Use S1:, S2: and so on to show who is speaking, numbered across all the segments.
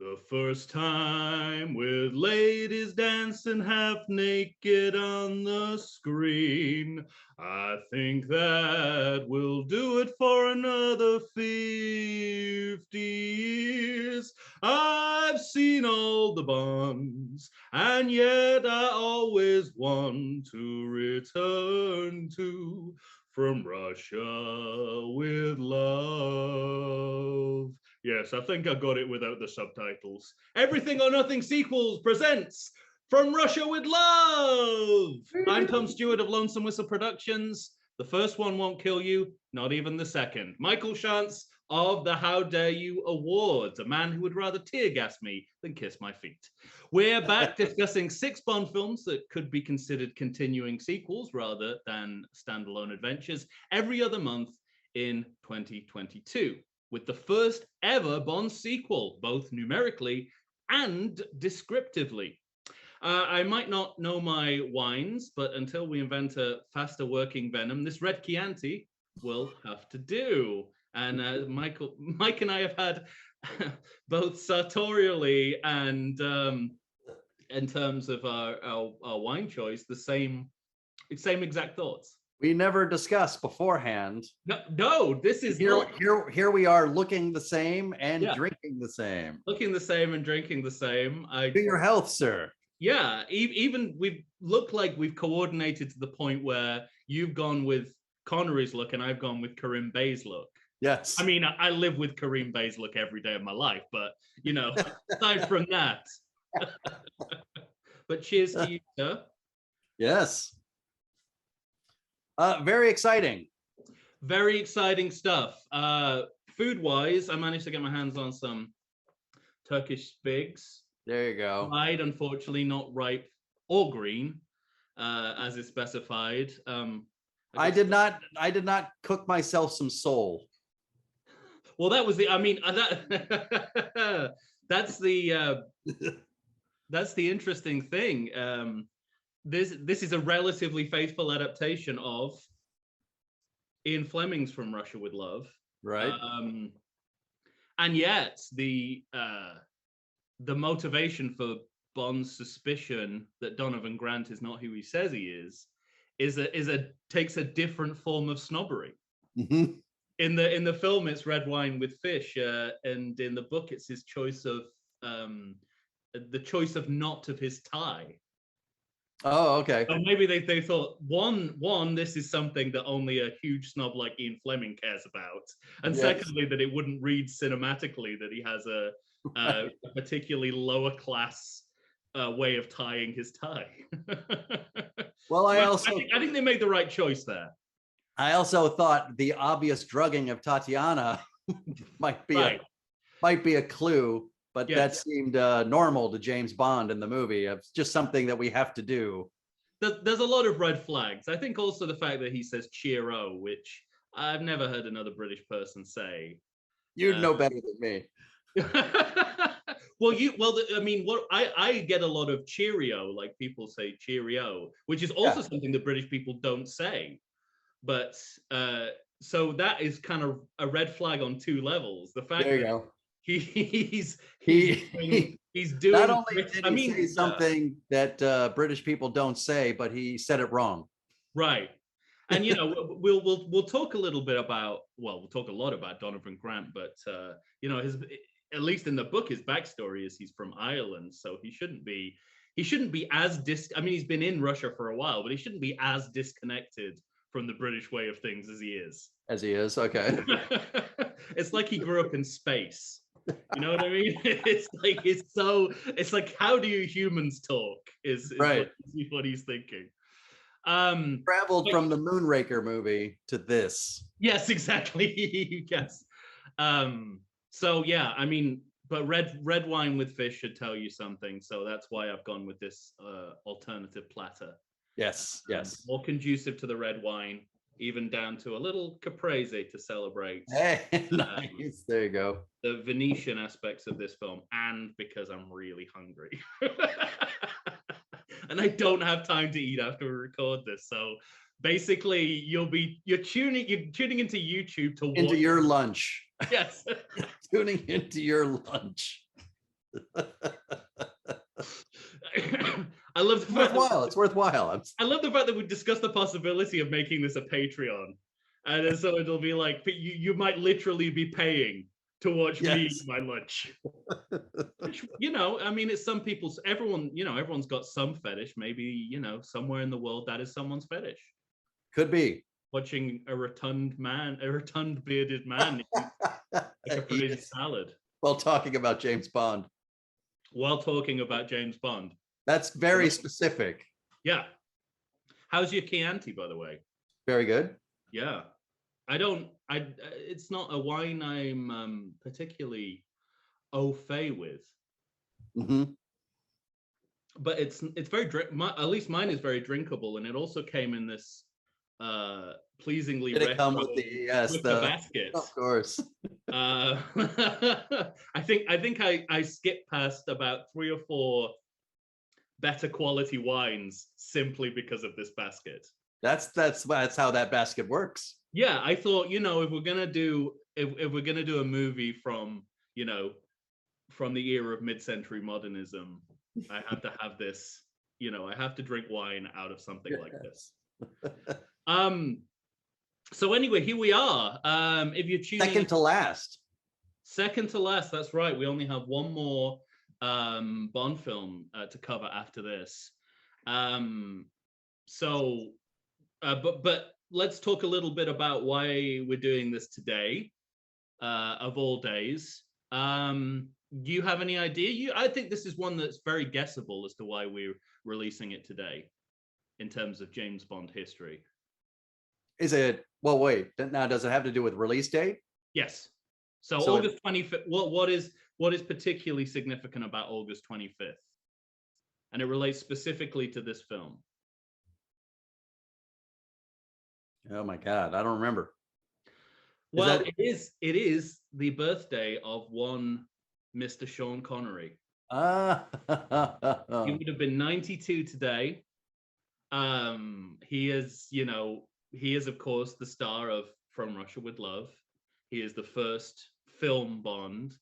S1: The first time with ladies dancing half naked on the screen. I think that will do it for another 50 years. I've seen all the Bonds, and yet I always want to return to From Russia with Love. Yes, I think I got it without the subtitles. Everything or Nothing Sequels presents From Russia with Love. I'm Tom Stewart of Lonesome Whistle Productions. The first one won't kill you, not even the second. Michael Shantz of the How Dare You Awards, a man who would rather tear gas me than kiss my feet. We're back discussing 6 Bond films that could be considered continuing sequels rather than standalone adventures every other month in 2022. With the first ever Bond sequel, both numerically and descriptively. I might not know my wines, but until we invent a faster working venom, this red Chianti will have to do. And Mike and I have had both sartorially and in terms of our wine choice, the same exact thoughts.
S2: We never discussed beforehand.
S1: No, this is
S2: here we are looking the same and drinking the same.
S1: Looking the same and drinking the same.
S2: To your health, sir.
S1: Yeah, even we've looked like we've coordinated to the point where you've gone with Connery's look and I've gone with Karim Bey's look.
S2: Yes.
S1: I mean, I live with Karim Bey's look every day of my life, but, you know, aside from that. But cheers to you, sir.
S2: Yes. Very exciting.
S1: Very exciting stuff. Food-wise, I managed to get my hands on some Turkish figs.
S2: There you go.
S1: Dried, unfortunately, not ripe or green, as is specified.
S2: I did not cook myself some sole.
S1: Well, that was the. I mean, that's the interesting thing. This is a relatively faithful adaptation of Ian Fleming's From Russia with Love,
S2: right?
S1: And yet the motivation for Bond's suspicion that Donovan Grant is not who he says he is takes a different form of snobbery.
S2: Mm-hmm.
S1: In the film, it's red wine with fish, and in the book, it's his choice of the choice of knot of his tie.
S2: Oh, okay.
S1: So maybe they thought one this is something that only a huge snob like Ian Fleming cares about, and secondly that it wouldn't read cinematically that he has a particularly lower class way of tying his tie.
S2: Well, I
S1: think they made the right choice there.
S2: I also thought the obvious drugging of Tatiana might be a clue, but that seemed normal to James Bond in the movie. It's just something that we have to do.
S1: There's a lot of red flags. I think also the fact that he says cheero, which I've never heard another British person say.
S2: You'd know better than me.
S1: I mean, what I get a lot of cheerio, like people say cheerio, which is also something that British people don't say. But so that is kind of a red flag on 2 levels. The fact that he's doing.
S2: Not only did he say something that British people don't say, but he said it wrong.
S1: Right. And you know, we'll talk a little bit about. Well, we'll talk a lot about Donovan Grant, but you know, at least in the book, his backstory is he's from Ireland, so he shouldn't be as I mean, he's been in Russia for a while, but he shouldn't be as disconnected from the British way of things as he is.
S2: Okay.
S1: It's like he grew up in space. You know what I mean? It's like how do you humans talk? Is
S2: right.
S1: What he's thinking.
S2: Traveled from the Moonraker movie to this.
S1: Yes, exactly. Yes. So yeah, I mean, but red wine with fish should tell you something. So that's why I've gone with this alternative platter.
S2: Yes.
S1: More conducive to the red wine, even down to a little caprese to celebrate.
S2: Hey, nice. There you go.
S1: The Venetian aspects of this film, and because I'm really hungry. And I don't have time to eat after we record this. So basically you're tuning into YouTube to watch
S2: your lunch.
S1: Yes.
S2: Tuning into your lunch.
S1: I love the
S2: It's
S1: fact
S2: worthwhile. It's worthwhile.
S1: I love the fact that we discussed the possibility of making this a Patreon, and then so it'll be like you might literally be paying to watch me eat
S2: Yes.
S1: my lunch. Which, you know, I mean, it's some people's. Everyone, you know, everyone's got some fetish. Maybe, you know, somewhere in the world that is someone's fetish.
S2: Could be.
S1: Watching a rotund bearded man eat like a crazy
S2: Yes.
S1: salad
S2: While talking about James Bond.
S1: while talking about James Bond.
S2: That's very specific.
S1: Yeah. How's your Chianti, by the way?
S2: Very good.
S1: Yeah. It's not a wine I'm particularly au fait with.
S2: Mm-hmm.
S1: But it's very at least mine is very drinkable, and it also came in this pleasingly
S2: Did it come
S1: retro
S2: with
S1: wicker basket.
S2: of course.
S1: I think I skipped past about 3 or 4 better quality wines simply because of this basket.
S2: That's how that basket works.
S1: Yeah, I thought, you know, if we're gonna do a movie from, you know, from the era of mid-century modernism, I have to have this, you know, I have to drink wine out of something like this. So anyway, here we are. If you're tuning
S2: Second to last.
S1: Second to last, that's right. We only have one more Bond film to cover after this. But let's talk a little bit about why we're doing this today, of all days. Do you have any idea? I think this is one that's very guessable as to why we're releasing it today in terms of James Bond history.
S2: Is it? Well, wait. Now, does it have to do with release date?
S1: Yes. So August 25th. What is particularly significant about August 25th? And it relates specifically to this film.
S2: Oh my God, I don't remember.
S1: Well, it is the birthday of one Mr. Sean Connery. He would have been 92 today. He is of course the star of From Russia with Love. He is the first film Bond,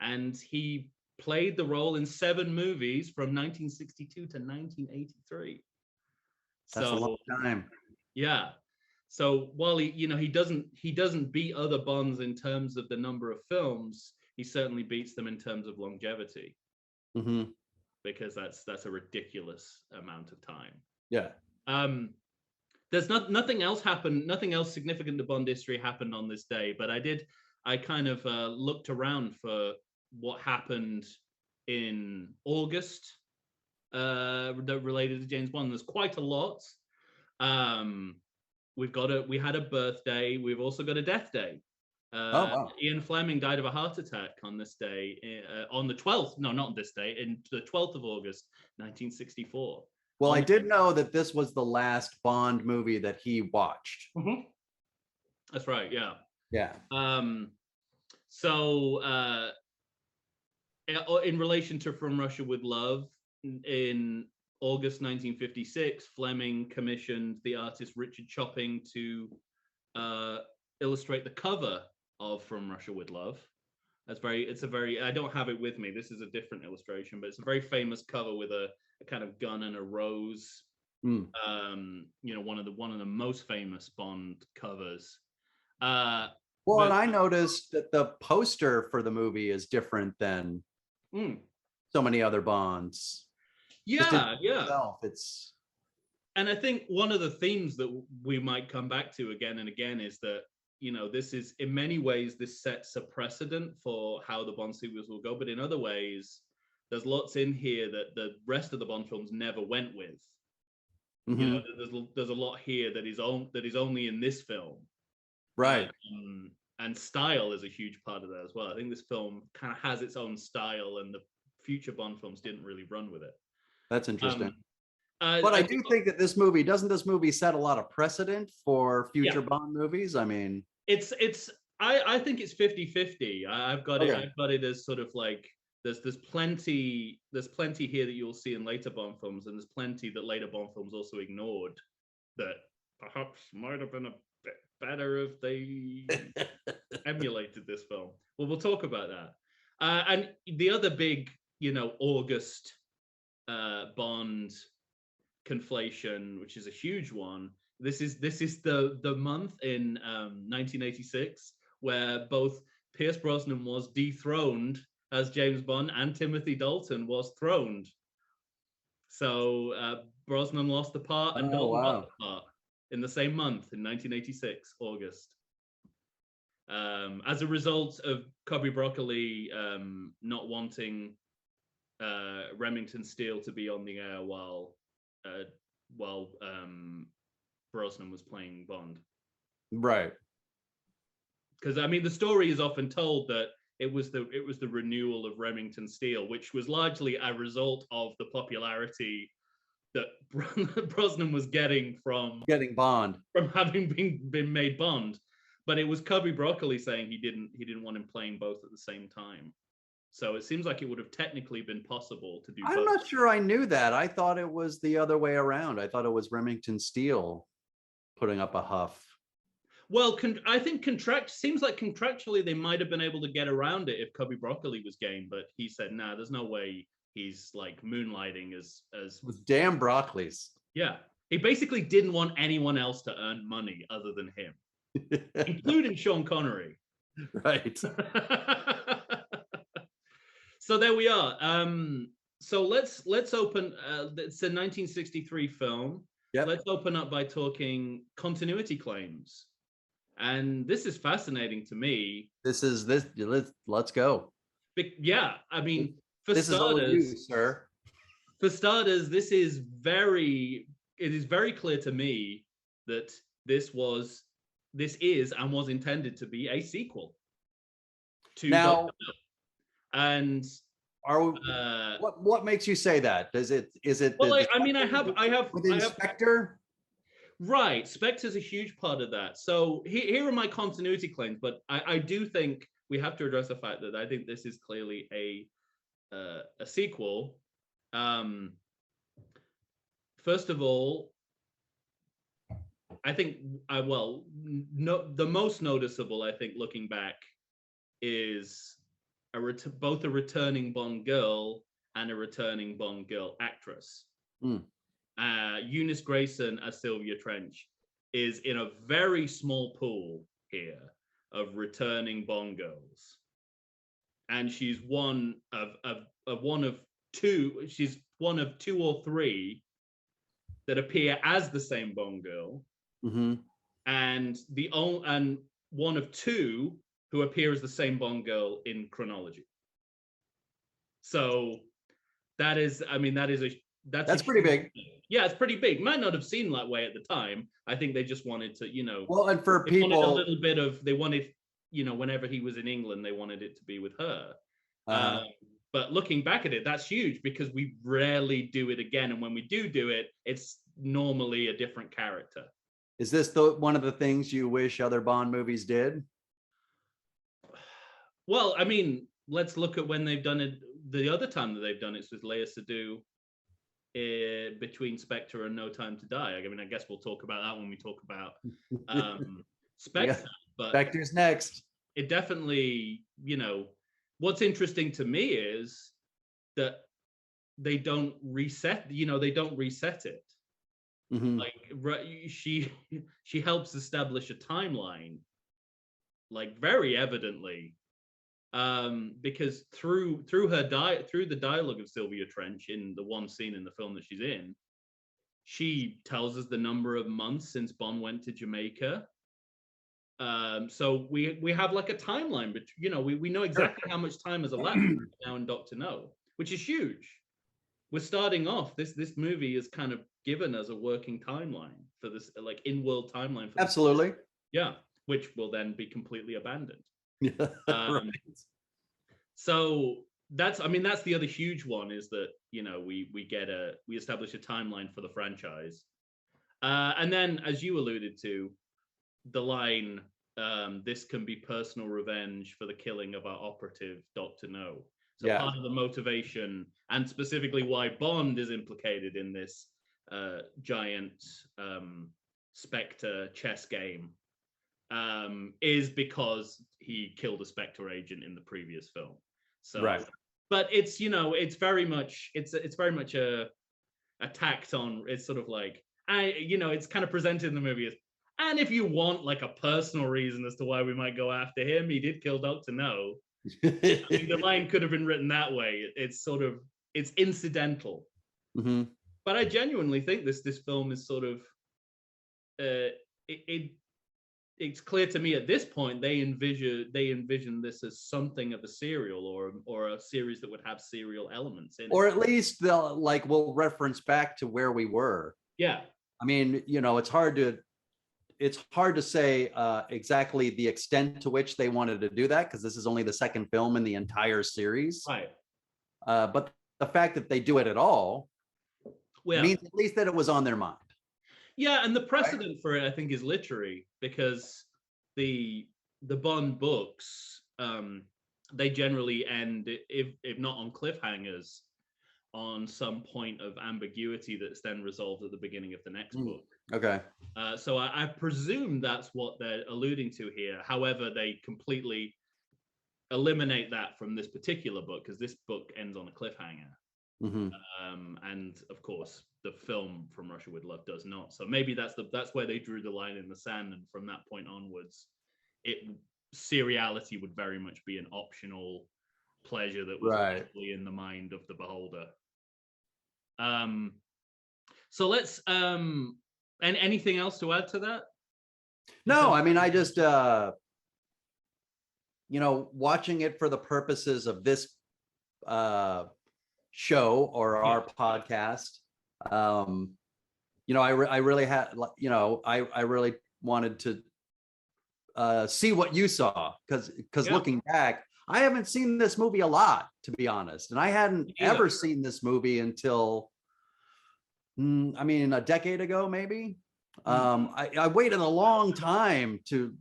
S1: and he played the role in 7 movies from 1962 to 1983.
S2: That's a long time.
S1: Yeah. So while he doesn't beat other Bonds in terms of the number of films, he certainly beats them in terms of longevity.
S2: Mm-hmm.
S1: Because that's a ridiculous amount of time.
S2: Yeah.
S1: There's nothing else happened. Nothing else significant to Bond history happened on this day. But I kind of looked around for what happened in August that related to James Bond. There's quite a lot. We had a birthday. We've also got a death day.
S2: Wow.
S1: Ian Fleming died of a heart attack on this day, on the 12th. No, not on this day. In the 12th of August, 1964.
S2: Well, I did know that this was the last Bond movie that he watched.
S1: Mm-hmm. That's right. Yeah.
S2: Yeah.
S1: So, in relation to From Russia with Love, in August 1956, Fleming commissioned the artist Richard Chopping to illustrate the cover of From Russia with Love. I don't have it with me. This is a different illustration, but it's a very famous cover with a kind of gun and a rose. One of the most famous Bond covers.
S2: And I noticed that the poster for the movie is different than so many other Bonds.
S1: Yeah. And I think one of the themes that we might come back to again and again is that, this is, in many ways, this sets a precedent for how the Bond sequels will go. But in other ways, there's lots in here that the rest of the Bond films never went with. Mm-hmm. There's a lot here that is only in this film.
S2: Right.
S1: And style is a huge part of that as well. I think this film kind of has its own style, and the future Bond films didn't really run with it.
S2: That's interesting. But I do think that this movie set a lot of precedent for future Bond movies? I mean,
S1: I think it's 50-50. I've got it as sort of like there's plenty here that you'll see in later Bond films, and there's plenty that later Bond films also ignored that perhaps might have been a bit better if they emulated this film. Well, we'll talk about that. And the other big August Bond conflation, which is a huge one. This is the month in 1986 where both Pierce Brosnan was dethroned as James Bond and Timothy Dalton was throned. So Brosnan lost the part and Dalton got the part in the same month in 1986 August. As a result of Cubby Broccoli not wanting Remington Steele to be on the air while Brosnan was playing Bond.
S2: Right.
S1: Because I mean, the story is often told that it was the renewal of Remington Steele, which was largely a result of the popularity that Brosnan was getting from
S2: Bond,
S1: from having been made Bond. But it was Cubby Broccoli saying he didn't want him playing both at the same time. So it seems like it would have technically been possible to do both.
S2: I'm not sure I knew that. I thought it was the other way around. I thought it was Remington Steele putting up a huff.
S1: Well, I think seems like contractually they might have been able to get around it if Cubby Broccoli was game, but he said, nah, there's no way he's like moonlighting as
S2: with damn Broccoli's.
S1: Yeah. He basically didn't want anyone else to earn money other than him, including Sean Connery.
S2: Right.
S1: So there we are. So let's open. It's a 1963 film. Yep. Let's open up by talking continuity claims, and this is fascinating to me.
S2: Let's go.
S1: Yeah, I mean, for
S2: this
S1: starters,
S2: is all you, sir.
S1: For starters, it is very clear to me that this is and was intended to be a sequel to
S2: now.
S1: And
S2: what makes you say that? Is it?
S1: Well, I have
S2: Spectre.
S1: Right, Spectre's a huge part of that. So here are my continuity claims, but I do think we have to address the fact that I think this is clearly a sequel. First of all, I think the most noticeable, I think, looking back, is both a returning Bond girl and a returning Bond girl actress. Eunice Grayson as Sylvia Trench is in a very small pool here of returning Bond girls, and she's one of two. She's one of two or three that appear as the same Bond girl, and one of two who appear as the same Bond girl in chronology. So that's
S2: pretty big.
S1: Yeah, it's pretty big. Might not have seemed that way at the time. I think they just wanted to,
S2: Well, and for people,
S1: wanted a little bit of, they wanted, whenever he was in England, they wanted it to be with her. But looking back at it, that's huge because we rarely do it again. And when we do it, it's normally a different character.
S2: Is this one of the things you wish other Bond movies did?
S1: Well, I mean, let's look at when they've done it. The other time that they've done it with Léa Seydoux between Spectre and No Time to Die. I mean, I guess we'll talk about that when we talk about Spectre.
S2: Yeah.
S1: But
S2: Spectre's next.
S1: It definitely, what's interesting to me is that they don't reset. They don't reset it. Like she helps establish a timeline, like very evidently. Because through the dialogue of Sylvia Trench in the one scene in the film that she's in, she tells us the number of months since Bond went to Jamaica. So we have like a timeline, but we know exactly how much time has elapsed now in Dr. No, which is huge. We're starting off this movie has kind of given us a working timeline for this, like in-world timeline. For
S2: absolutely,
S1: yeah, which will then be completely abandoned.
S2: Yeah, right.
S1: So that's the other huge one is that we establish a timeline for the franchise, and then as you alluded to, the line this can be personal revenge for the killing of our operative Dr. No. So part of the motivation and specifically why Bond is implicated in this giant Spectre chess game is because he killed a Spectre agent in the previous film. So but it's, you know, it's very much a tacked on. It's sort of like, you know, it's kind of presented in the movie as, and if you want like a personal reason as to why we might go after him, he did kill Dr. No. I mean, the line could have been written that way. It's sort of, it's incidental.
S2: Mm-hmm.
S1: But I genuinely think this film is sort of, it's clear to me at this point they envision this as something of a serial, or a series that would have serial elements in it.
S2: Or at least they'll like, we'll reference back to where we were.
S1: Yeah.
S2: I mean, you know, it's hard to say exactly the extent to which they wanted to do that, because this is only the second film in the entire series.
S1: Right.
S2: But the fact that they do it at all means at least that it was on their mind.
S1: Yeah, and the precedent for it, I think, is literary, because the Bond books, they generally end, if not on cliffhangers, on some point of ambiguity that's then resolved at the beginning of the next book.
S2: Okay.
S1: So I presume that's what they're alluding to here. However, they completely eliminate that from this particular book, because this book ends on a cliffhanger.
S2: Mm-hmm.
S1: And of course, the film From Russia with Love does not. So maybe that's where they drew the line in the sand, and from that point onwards, seriality would very much be an optional pleasure that was actually in the mind of the beholder. So let's and anything else to add to that?
S2: No, I mean, I just you know, watching it for the purposes of this show or our podcast, you know, I really had, you know, I really wanted to see what you saw, because looking back, I haven't seen this movie a lot, to be honest, and I hadn't ever seen this movie until I mean, a decade ago, maybe. I waited a long time to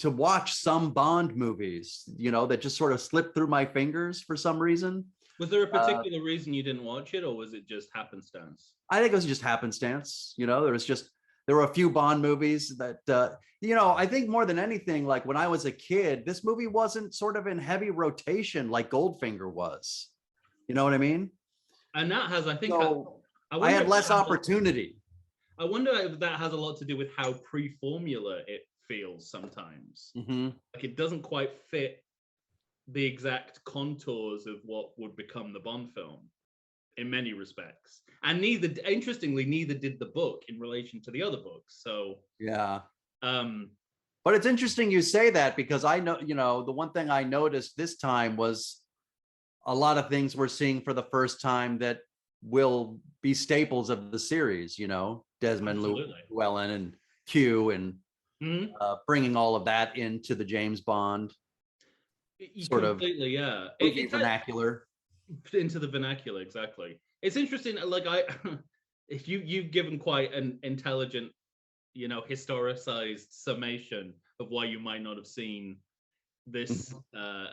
S2: watch some Bond movies, you know, that just sort of slipped through my fingers for some reason.
S1: Was there a particular reason you didn't watch it, or was it just happenstance?
S2: I think it was just happenstance. You know, there were a few Bond movies that, you know, I think more than anything, like when I was a kid, this movie wasn't sort of in heavy rotation like Goldfinger was. You know what I mean?
S1: And that has, I think,
S2: so I had less opportunity.
S1: I wonder if that has a lot to do with how pre-formula it feels sometimes.
S2: Mm-hmm.
S1: Like it doesn't quite fit the exact contours of what would become the Bond film in many respects. And interestingly, neither did the book in relation to the other books. So
S2: yeah. But it's interesting you say that, because I know, you know, the one thing I noticed this time was a lot of things we're seeing for the first time that will be staples of the series, you know, Desmond Llewellyn and Q, and bringing all of that into the James Bond sort of vernacular.
S1: Into the vernacular, exactly. It's interesting, like you've given quite an intelligent, you know, historicized summation of why you might not have seen this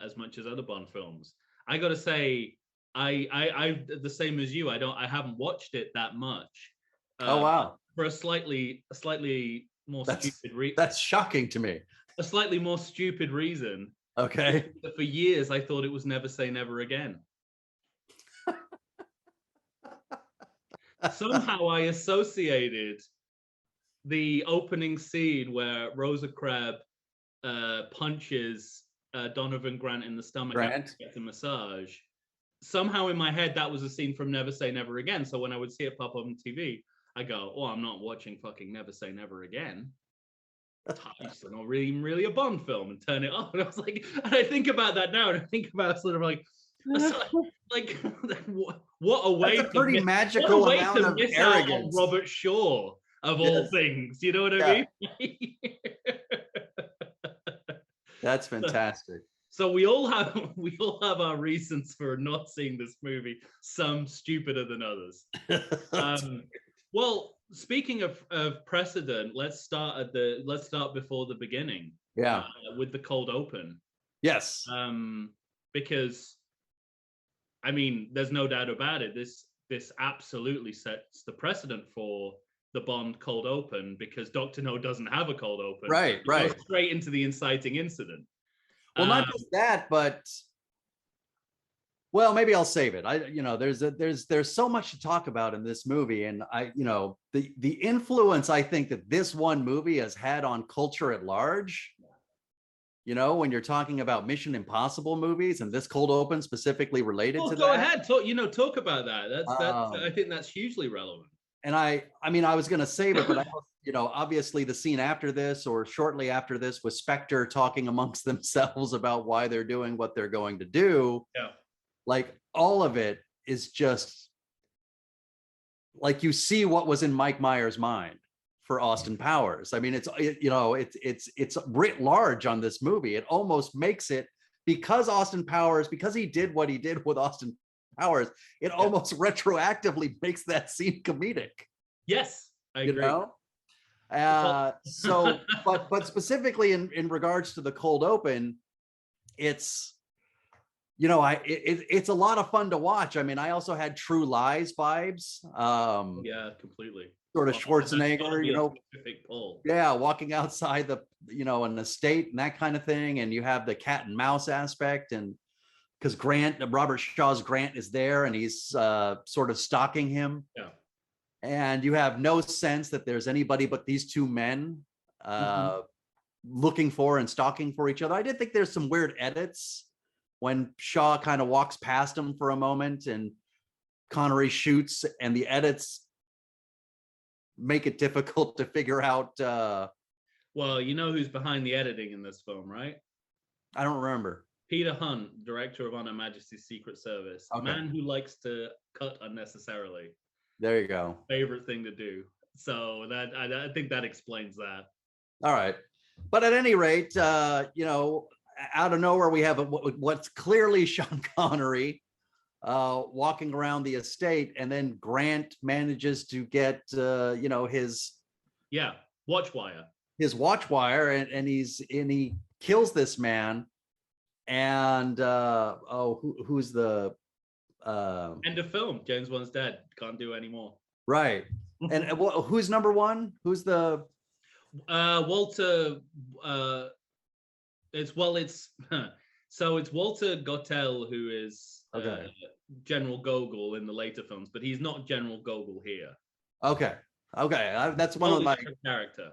S1: as much as other Bond films. I gotta say, I the same as you. I haven't watched it that much.
S2: Oh wow!
S1: For a slightly more stupid reason.
S2: That's shocking to me.
S1: A slightly more stupid reason.
S2: Okay.
S1: For years, I thought it was Never Say Never Again. Somehow I associated the opening scene where Rosa Crab punches Donovan Grant in the stomach after he gets a massage. Somehow in my head, that was a scene from Never Say Never Again. So when I would see it pop up on TV, I go, oh, I'm not watching fucking Never Say Never Again. It's not really a Bond film, and turn it on. And I was like, and I think about that now, and I think about sort of like what a way!
S2: That's a pretty magical amount of arrogance.
S1: Robert Shaw, of all things, you know what I mean?
S2: That's fantastic.
S1: So we all have our reasons for not seeing this movie. Some stupider than others. Well, speaking of precedent, let's start before the beginning.
S2: Yeah.
S1: With the cold open.
S2: Yes.
S1: Because, I mean, there's no doubt about it. This absolutely sets the precedent for the Bond cold open, because Dr. No doesn't have a cold open.
S2: Right.
S1: It goes straight into the inciting incident.
S2: Well, not just that, but Well, maybe I'll save it. There's so much to talk about in this movie, and the influence I think that this one movie has had on culture at large. When you're talking about Mission Impossible movies, and this cold open specifically related to
S1: go
S2: that.
S1: ahead, talk about that. I think that's hugely relevant.
S2: And I mean, I was going to save it, but obviously the scene after this or shortly after this with Spectre talking amongst themselves about why they're doing what they're going to do.
S1: Yeah.
S2: Like all of it is just like you see what was in Mike Myers' mind for Austin Powers. I mean, it's writ large on this movie. It almost makes it, because Austin Powers, because he did what he did with Austin Powers, it almost retroactively makes that scene comedic.
S1: Yes, I agree.
S2: So, but specifically in regards to the cold open, it's it's a lot of fun to watch. I mean, I also had True Lies vibes.
S1: Yeah, completely.
S2: Sort of Schwarzenegger, walking outside an estate and that kind of thing. And you have the cat and mouse aspect, and because Robert Shaw's Grant is there and he's sort of stalking him.
S1: Yeah.
S2: And you have no sense that there's anybody but these two men looking for and stalking for each other. I did think there's some weird edits when Shaw kind of walks past him for a moment and Connery shoots, and the edits make it difficult to figure out.
S1: Well, you know who's behind the editing in this film, right?
S2: I don't remember.
S1: Peter Hunt, director of On Her Majesty's Secret Service. Okay. Man who likes to cut unnecessarily.
S2: There you go.
S1: Favorite thing to do. So that I think that explains that.
S2: All right. But at any rate, out of nowhere, we have what's clearly Sean Connery walking around the estate, and then Grant manages to get his
S1: watch wire.
S2: His watch wire, and he kills this man. And who's the
S1: end of film? James Bond's dead. Can't do anymore.
S2: Right. And who's number one? Who's the
S1: Walter? It's Walter Gotell, who is General Gogol in the later films, but he's not General Gogol here.
S2: Okay. That's one of my
S1: character.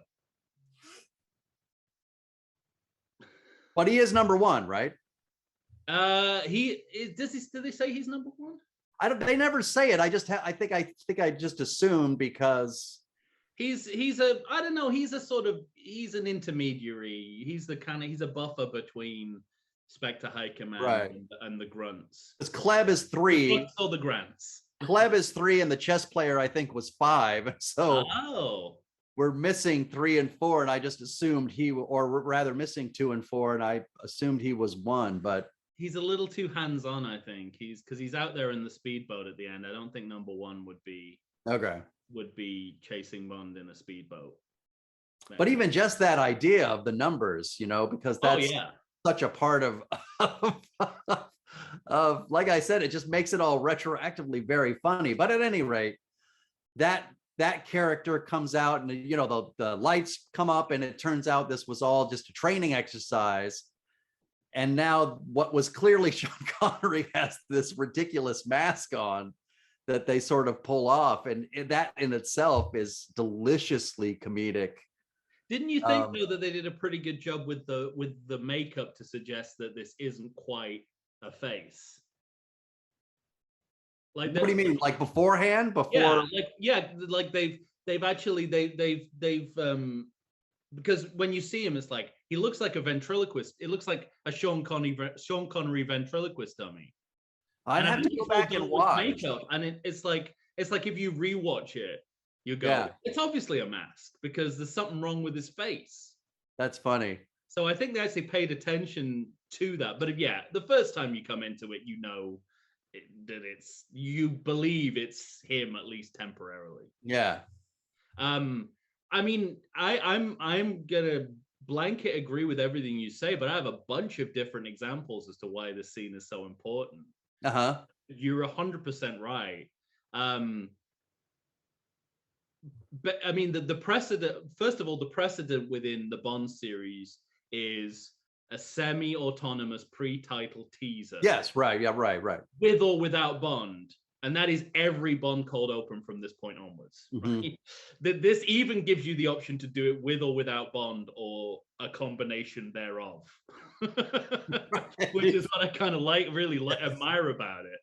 S2: But he is number one, right?
S1: He is. Did they say he's number one?
S2: They never say it. I think I just assumed because
S1: he's an intermediary. He's a buffer between Spectre High Command and the Grunts.
S2: Because Kleb is 3.
S1: So the Grunts.
S2: Kleb is 3, and the chess player I think was 5. So we're missing 3 and 4, and I just assumed missing 2 and 4, and I assumed he was 1, but
S1: he's a little too hands-on, I think. Because he's out there in the speedboat at the end. I don't think number 1 would be chasing Bond in a speedboat.
S2: But even just that idea of the numbers, because that's such a part of like I said, it just makes it all retroactively very funny. But at any rate, that character comes out, and the lights come up, and it turns out this was all just a training exercise. And now what was clearly Sean Connery has this ridiculous mask on that they sort of pull off, and that in itself is deliciously comedic.
S1: Didn't you think though that they did a pretty good job with the makeup to suggest that this isn't quite a face? Like,
S2: what do you mean? Like beforehand?
S1: Like they've actually because when you see him, it's like he looks like a ventriloquist. It looks like a Sean Connery ventriloquist dummy.
S2: I'd have to go back and watch.
S1: Makeup, and it's like if you rewatch it, you go, it's obviously a mask because there's something wrong with his face.
S2: That's funny.
S1: So I think they actually paid attention to that. But the first time you come into it, you believe it's him, at least temporarily.
S2: Yeah.
S1: I mean, I'm gonna blanket agree with everything you say, but I have a bunch of different examples as to why this scene is so important. You're 100% right. But I mean, the precedent. First of all, the precedent within the Bond series is a semi-autonomous pre-title teaser.
S2: Yes, right. Yeah, right.
S1: With or without Bond. And that is every Bond cold open from this point onwards. Right? This even gives you the option to do it with or without Bond, or a combination thereof, which is what I kind of admire about it.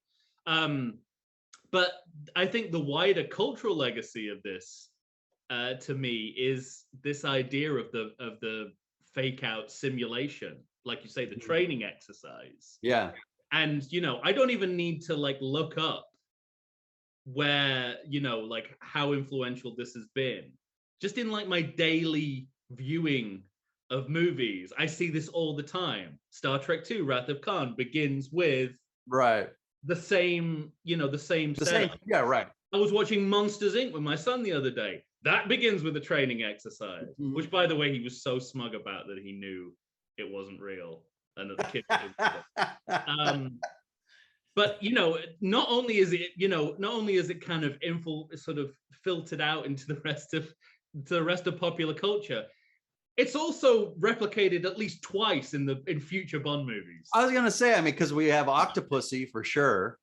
S1: But I think the wider cultural legacy of this, to me, is this idea of the fake out simulation, like you say, the training exercise.
S2: Yeah.
S1: And I don't even need to look up where how influential this has been. Just in my daily viewing of movies, I see this all the time. Star Trek II Wrath of Khan begins with the same setup.
S2: Yeah, right.
S1: I was watching Monsters Inc. with my son the other day. That begins with a training exercise, which, by the way, he was so smug about that he knew it wasn't real and that the kid but not only is it kind of sort of filtered out into the rest of popular culture, it's also replicated at least twice in future Bond movies.
S2: I was gonna say, I mean, because we have Octopussy for sure.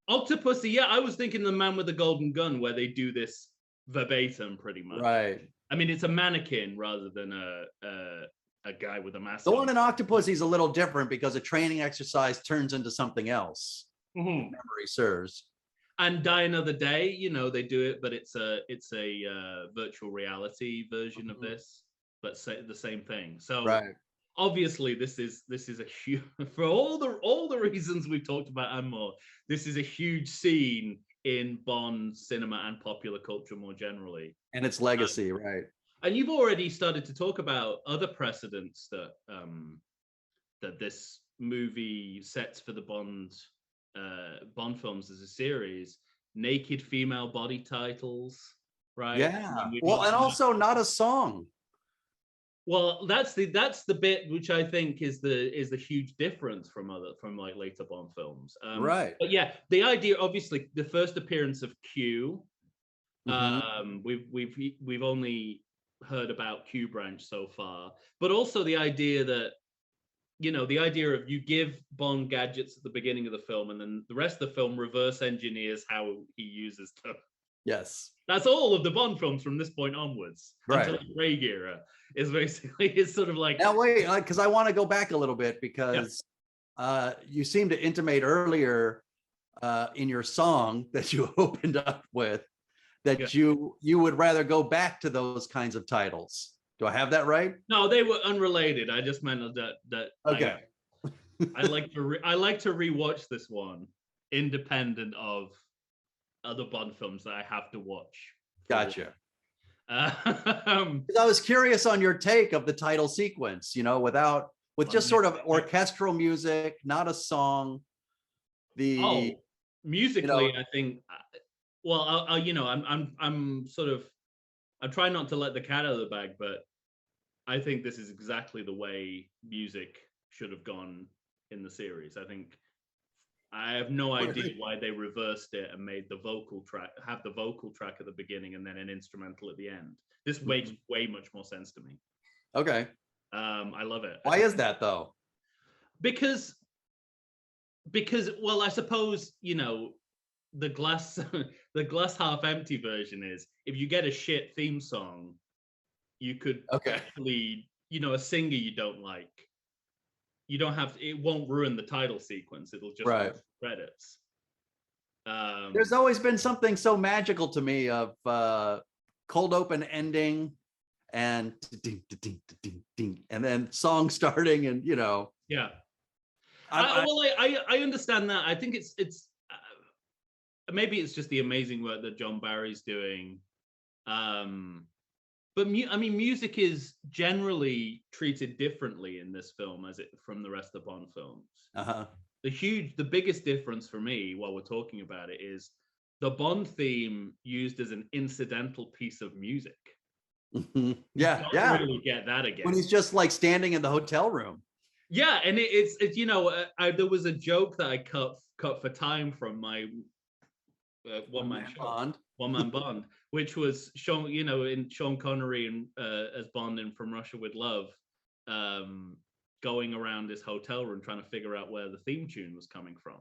S1: Octopussy, yeah, I was thinking The Man with the Golden Gun, where they do this verbatim pretty much.
S2: Right.
S1: I mean, it's a mannequin rather than a guy with a mask.
S2: The one in Octopussy is a little different because a training exercise turns into something else. Memory serves.
S1: And Die Another Day, they do it, but it's a virtual reality version of this, but say the same thing. So obviously, this is a huge, for all the reasons we've talked about and more. This is a huge scene in Bond cinema and popular culture more generally,
S2: and its legacy, right?
S1: And you've already started to talk about other precedents that that this movie sets for the Bond films as a series. Naked female body titles, right?
S2: Yeah. Well, and also not a song.
S1: Well, that's the bit which I think is the huge difference from later Bond films.
S2: Right.
S1: But yeah, the idea, obviously, the first appearance of Q. We've only heard about Q Branch so far, but also the idea that the idea of you give Bond gadgets at the beginning of the film, and then the rest of the film reverse engineers how he uses them.
S2: Yes,
S1: that's all of the Bond films from this point onwards, until the Craig era is basically it's sort of like.
S2: Now wait, because I want to go back a little bit because you seem to intimate earlier in your song that you opened up with that you would rather go back to those kinds of titles. Do I have that right?
S1: No, they were unrelated. I just meant that.
S2: Okay.
S1: I like to rewatch this one independent of other Bond films that I have to watch.
S2: Gotcha. I was curious on your take of the title sequence. With just sort of orchestral music, not a song.
S1: Musically, I think. Well, I'm trying not to let the cat out of the bag, but I think this is exactly the way music should have gone in the series. I have no idea why they reversed it and made the vocal track at the beginning and then an instrumental at the end. This makes way much more sense to me.
S2: Okay.
S1: I love it.
S2: Why is that though?
S1: Because well, I suppose, the glass half empty version is if you get a shit theme song, you could actually, a singer you don't like, you don't have to, it won't ruin the title sequence. It'll just credits.
S2: There's always been something so magical to me of cold open ending and ding, ding, ding, ding, and then song starting and
S1: I understand that. I think it's maybe it's just the amazing work that John Barry's doing. But music is generally treated differently in this film from the rest of Bond films. The biggest difference for me while we're talking about it is the Bond theme used as an incidental piece of music.
S2: Yeah.
S1: Really get that again
S2: when he's just like standing in the hotel room.
S1: Yeah, and it's there was a joke that I cut for time from my one man Bond, which was Sean, in Sean Connery and as Bond in From Russia with Love, going around this hotel room trying to figure out where the theme tune was coming from.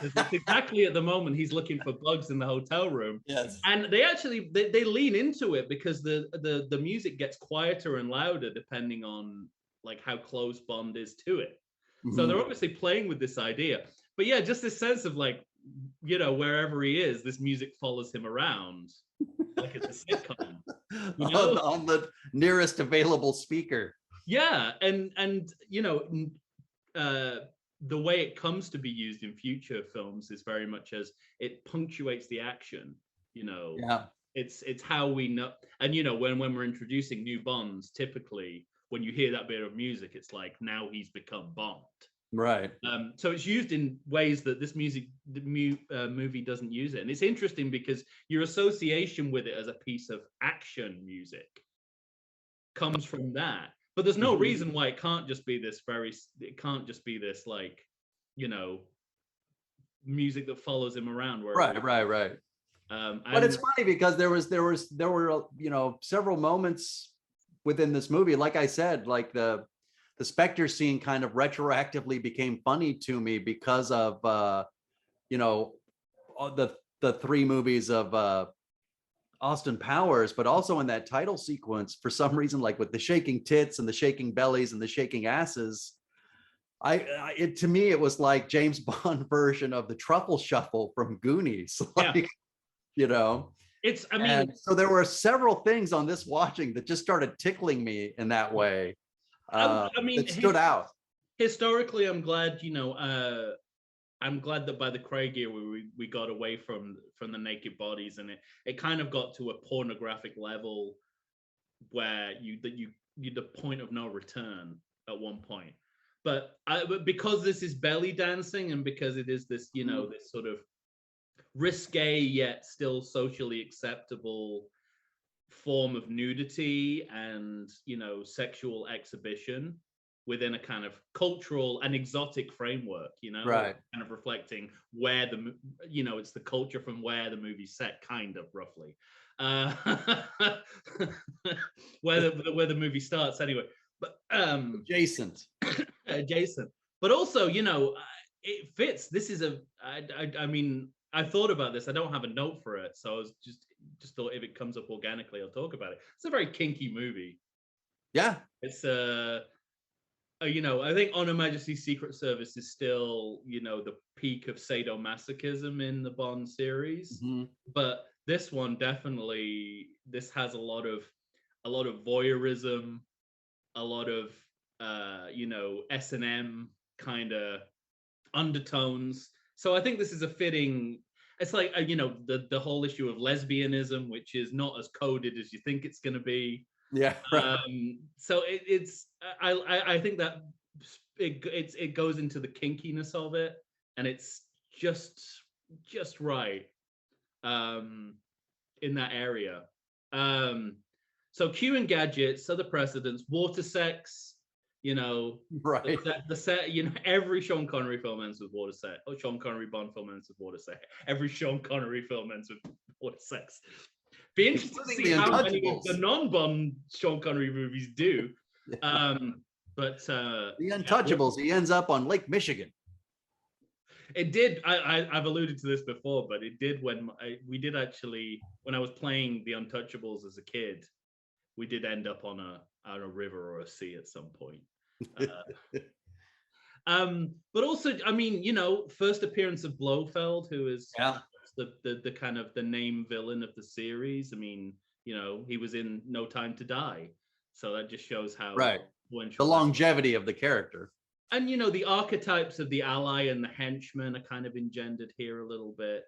S1: It's exactly at the moment he's looking for bugs in the hotel room.
S2: Yes.
S1: And they actually they lean into it because the music gets quieter and louder depending on like how close Bond is to it. So they're obviously playing with this idea. But yeah, just this sense of like, you know, wherever he is, this music follows him around like it's a sitcom. You know?
S2: on the nearest available speaker.
S1: Yeah, and you know, the way it comes to be used in future films is very much as it punctuates the action. You know,
S2: Yeah.
S1: It's how we know. And you know, when we're introducing new Bonds, typically when you hear that bit of music, it's like now he's become Bond.
S2: Right.
S1: So it's used in ways that this movie doesn't use it, and it's interesting because your association with it as a piece of action music comes from that. But there's no reason why it can't just be this like, you know, music that follows him around.
S2: Right. But it's funny because there were you know, several moments within this movie, like I said, like the Spectre scene kind of retroactively became funny to me because of you know, all the three movies of Austin Powers, but also in that title sequence, for some reason, like with the shaking tits and the shaking bellies and the shaking asses, to me, it was like James Bond version of the Truffle Shuffle from Goonies. Like, yeah. You know, so there were several things on this watching that just started tickling me in that way. It stood out.
S1: Historically, I'm glad, you know, I'm glad that by the Craig year we got away from the naked bodies, and it kind of got to a pornographic level where the point of no return at one point. But because this is belly dancing, and because it is this, you know, this sort of risque yet still socially acceptable form of nudity and, you know, sexual exhibition within a kind of cultural and exotic framework, you know,
S2: right,
S1: kind of reflecting where you know, it's the culture from where the movie's set, kind of roughly, where the movie starts anyway. But
S2: adjacent,
S1: but also, you know, it fits. This is I mean, I thought about this. I don't have a note for it, so I was just thought if it comes up organically, I'll talk about it. It's a very kinky movie.
S2: Yeah,
S1: it's you know, I think On Her Majesty's Secret Service is still, you know, the peak of sadomasochism in the Bond series. But this one definitely, this has a lot of voyeurism, a lot of you know, S&M kind of undertones. So I think this is a fitting. It's like you know, the whole issue of lesbianism, which is not as coded as you think it's going to be.
S2: Yeah. Right.
S1: So it's I think that it goes into the kinkiness of it, and it's just right in that area. So Q and gadgets, other precedents, water sex, you know,
S2: right.
S1: The set, you know, every Sean Connery film ends with water sex. Oh, Sean Connery Bond film ends with water sex. Every Sean Connery film ends with water sex. Be interesting to see how many of the non-Bond Sean Connery movies do. But
S2: the Untouchables, he ends up on Lake Michigan.
S1: It did. I've alluded to this before, but it did when we did actually, when I was playing the Untouchables as a kid, we did end up on a river or a sea at some point. But also, I mean, you know, first appearance of Blofeld, who is the kind of the name villain of the series. I mean, you know, he was in No Time to Die, so that just shows how
S2: the longevity of the character.
S1: And you know, the archetypes of the ally and the henchman are kind of engendered here a little bit,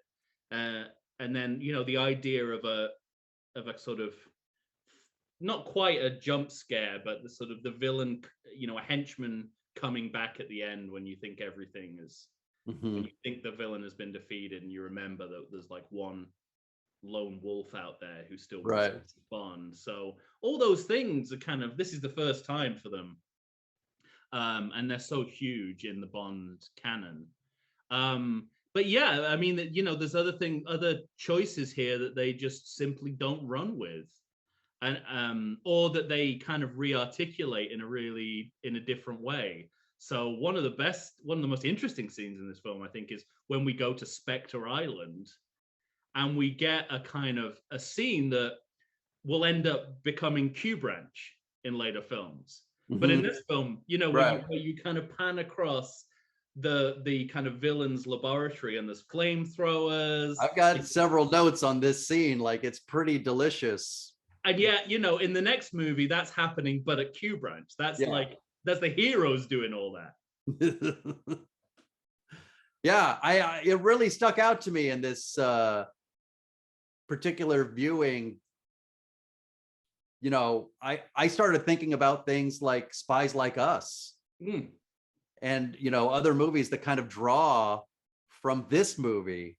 S1: and then you know, the idea of a sort of not quite a jump scare, but the sort of the villain, you know, a henchman coming back at the end when you think everything is, when you think the villain has been defeated, and you remember that there's like one lone wolf out there who still wants Bond. So all those things are kind of, this is the first time for them. And they're so huge in the Bond canon. But yeah, I mean, you know, there's other choices here that they just simply don't run with. and or that they kind of re-articulate in a different way. So one of the most interesting scenes in this film, I think, is when we go to Spectre Island, and we get a kind of a scene that will end up becoming Q Branch in later films. But in this film, where you kind of pan across the kind of villain's laboratory, and there's flamethrowers.
S2: I've got several notes on this scene, like it's pretty delicious.
S1: And yet, in the next movie, that's happening, but at Q Branch. That's that's the heroes doing all that.
S2: Yeah, it really stuck out to me in this particular viewing. I started thinking about things like Spies Like Us, and other movies that kind of draw from this movie.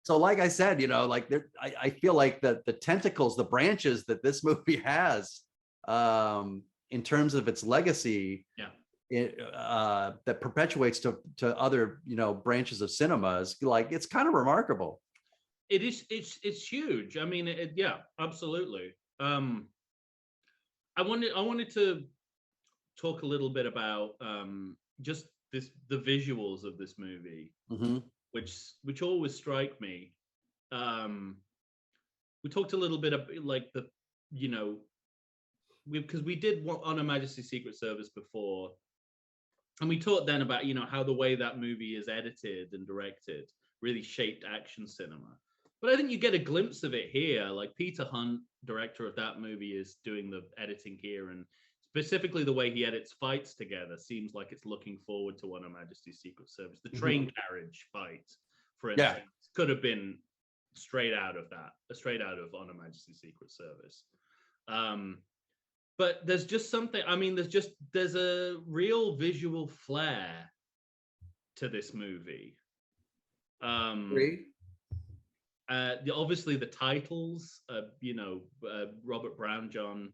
S2: So like I said, like I feel like the tentacles, the branches that this movie has in terms of its legacy, that perpetuates to other branches of cinema, is like, it's kind of remarkable.
S1: It is. It's huge. I mean, yeah, absolutely. I wanted to talk a little bit about just the visuals of this movie, which always strike me. We talked a little bit about like because we did On Her Majesty's Secret Service before, and we talked then about how the way that movie is edited and directed really shaped action cinema. But I think you get a glimpse of it here. Like Peter Hunt, director of that movie, is doing the editing here, and specifically the way he edits fights together seems like it's looking forward to On Her Majesty's Secret Service. The train carriage fight, for instance, could have been straight out of On Her Majesty's Secret Service. But there's just something. I mean, there's a real visual flair to this movie. Obviously the titles, Robert Brownjohn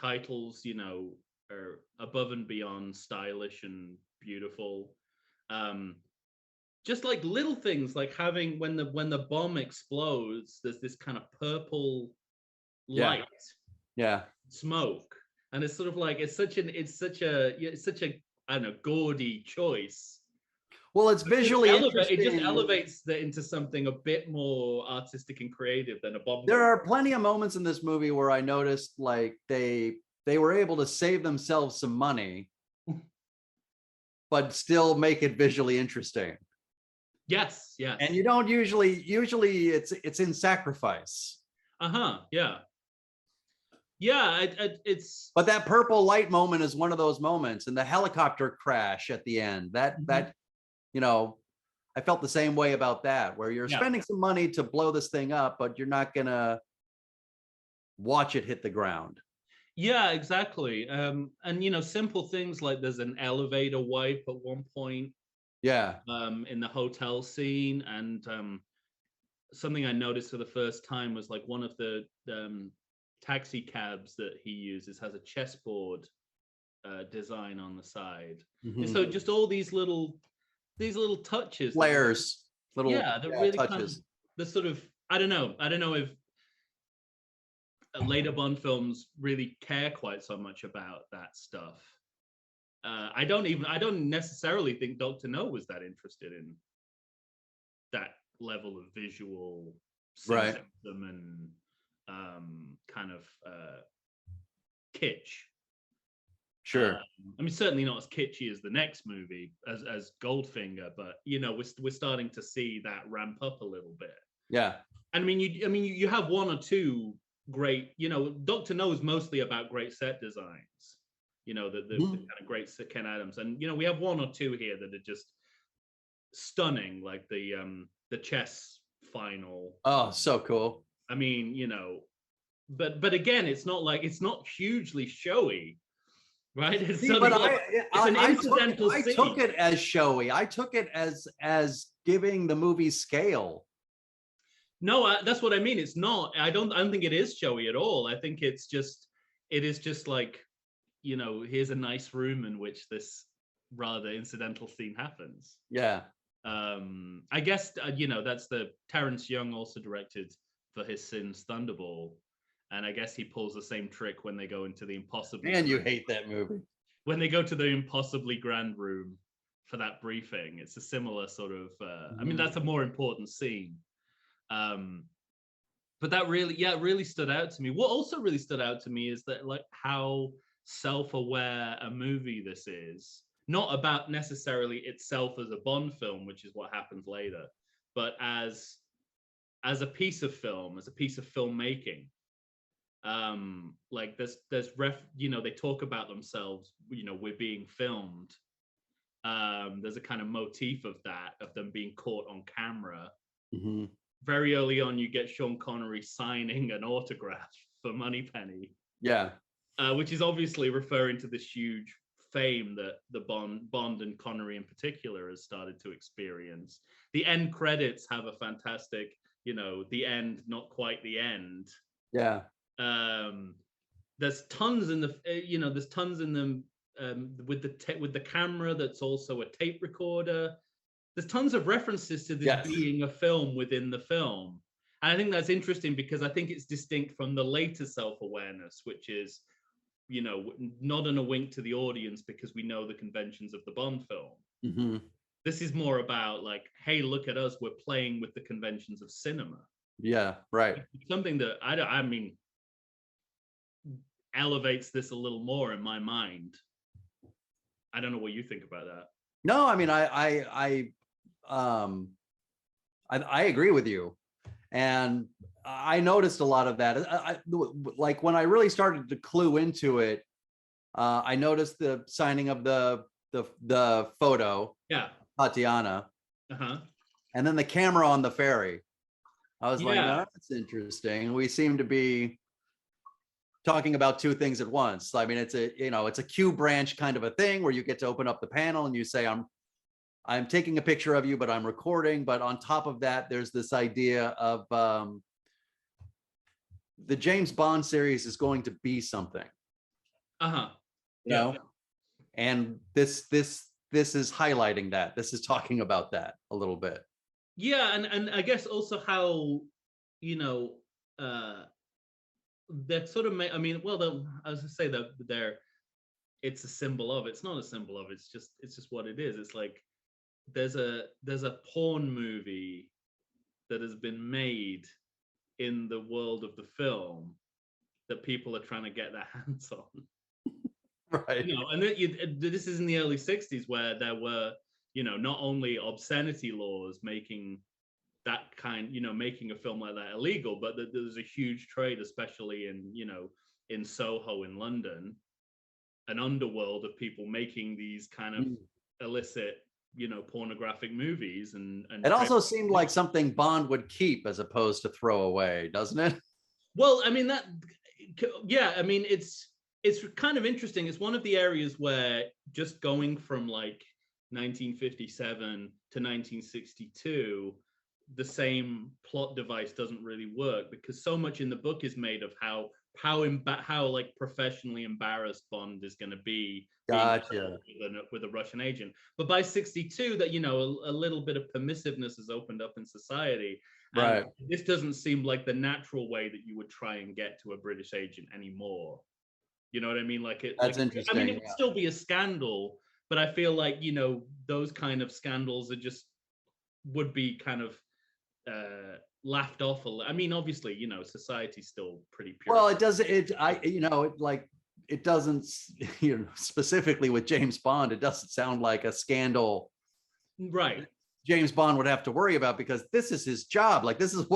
S1: titles, are above and beyond stylish and beautiful. Just like little things, like having when the bomb explodes, there's this kind of purple light, smoke, and it's sort of like it's such a I don't know, gaudy choice.
S2: Well, it's visually
S1: it just elevates into something a bit more artistic and creative than a bomb.
S2: There are plenty of moments in this movie where I noticed like they were able to save themselves some money, but still make it visually interesting.
S1: Yes.
S2: And you don't usually it's in sacrifice.
S1: Yeah. It's.
S2: But that purple light moment is one of those moments, and the helicopter crash at the end. That I felt the same way about that, where you're spending some money to blow this thing up, but you're not gonna watch it hit the ground.
S1: Yeah, exactly. And simple things like there's an elevator wipe at one point. In the hotel scene, and something I noticed for the first time was like one of the taxi cabs that he uses has a chessboard design on the side. And so just all these little touches,
S2: flares,
S1: that really touches. The sort of I don't know if later Bond films really care quite so much about that stuff. I don't necessarily think Dr. No was that interested in that level of visual cynicism and kind of kitsch.
S2: Sure.
S1: I mean, certainly not as kitschy as the next movie, as Goldfinger, but we're starting to see that ramp up a little bit.
S2: Yeah.
S1: I mean, you have one or two great. Dr. No is mostly about great set designs. The kind of great Ken Adams, and we have one or two here that are just stunning, like the chess final.
S2: Oh, so cool.
S1: I mean, but again, it's not hugely showy. Right, it's an incidental scene.
S2: I took it as showy. I took it as giving the movie scale.
S1: No, that's what I mean. It's not. I don't think it is showy at all. I think it is just like, here's a nice room in which this rather incidental scene happens.
S2: Yeah.
S1: I guess that's the Terrence Young also directed For His Sins Thunderball. And I guess he pulls the same trick when they go into the impossibly.
S2: And you hate that movie.
S1: When they go to the impossibly grand room for that briefing, it's a similar sort of. I mean, that's a more important scene. But that really, yeah, it really stood out to me. What also really stood out to me is that like how self-aware a movie this is. Not about necessarily itself as a Bond film, which is what happens later, but as a piece of film, as a piece of filmmaking. Like there's they talk about themselves, we're being filmed. There's a kind of motif of that, of them being caught on camera. Very early on, you get Sean Connery signing an autograph for Moneypenny.
S2: Yeah.
S1: Which is obviously referring to this huge fame that the Bond and Connery in particular has started to experience. The end credits have a fantastic, the end, not quite the end.
S2: Yeah.
S1: There's tons in the, there's tons in them with the camera that's also a tape recorder. There's tons of references to this being a film within the film. And I think that's interesting because I think it's distinct from the later self-awareness, which is, nodding a wink to the audience because we know the conventions of the Bond film. This is more about like, hey, look at us, we're playing with the conventions of cinema.
S2: Yeah, right.
S1: Something that I mean elevates this a little more in my mind. I don't know what you think about that.
S2: No, I mean, I agree with you, and I noticed a lot of that. Like when I really started to clue into it, I noticed the signing of the photo.
S1: Yeah,
S2: Tatiana. And then the camera on the ferry. I was like, oh, that's interesting. We seem to be talking about two things at once. I mean, it's a Q branch kind of a thing where you get to open up the panel and you say, I'm taking a picture of you, but I'm recording. But on top of that, there's this idea of the James Bond series is going to be something. You know? And this is highlighting that. This is talking about that a little bit.
S1: Yeah, and I guess also how, that sort of, I mean, well, I was gonna say that it's a symbol of, it's not a symbol of, it's just what it is. It's like there's a porn movie that has been made in the world of the film that people are trying to get their hands on.
S2: Right.
S1: And this is in the early 60s where there were, not only obscenity laws making that kind, making a film like that illegal, but there's a huge trade, especially in Soho in London, an underworld of people making these kind of illicit, pornographic movies. And
S2: it also seemed like something Bond would keep as opposed to throw away, doesn't it?
S1: Well, I mean, it's kind of interesting. It's one of the areas where just going from like 1957 to 1962, the same plot device doesn't really work, because so much in the book is made of how like professionally embarrassed Bond is going to be with a Russian agent. But by 62, that a little bit of permissiveness has opened up in society.
S2: Right.
S1: This doesn't seem like the natural way that you would try and get to a British agent anymore. You know what I mean? That's
S2: interesting.
S1: I mean, it would still be a scandal, but I feel like, those kind of scandals would be kind of laughed off a little. I mean, obviously, society's still pretty pure.
S2: Well, it doesn't, specifically with James Bond, it doesn't sound like a scandal.
S1: Right.
S2: James Bond would have to worry about, because this is his job. Like, this is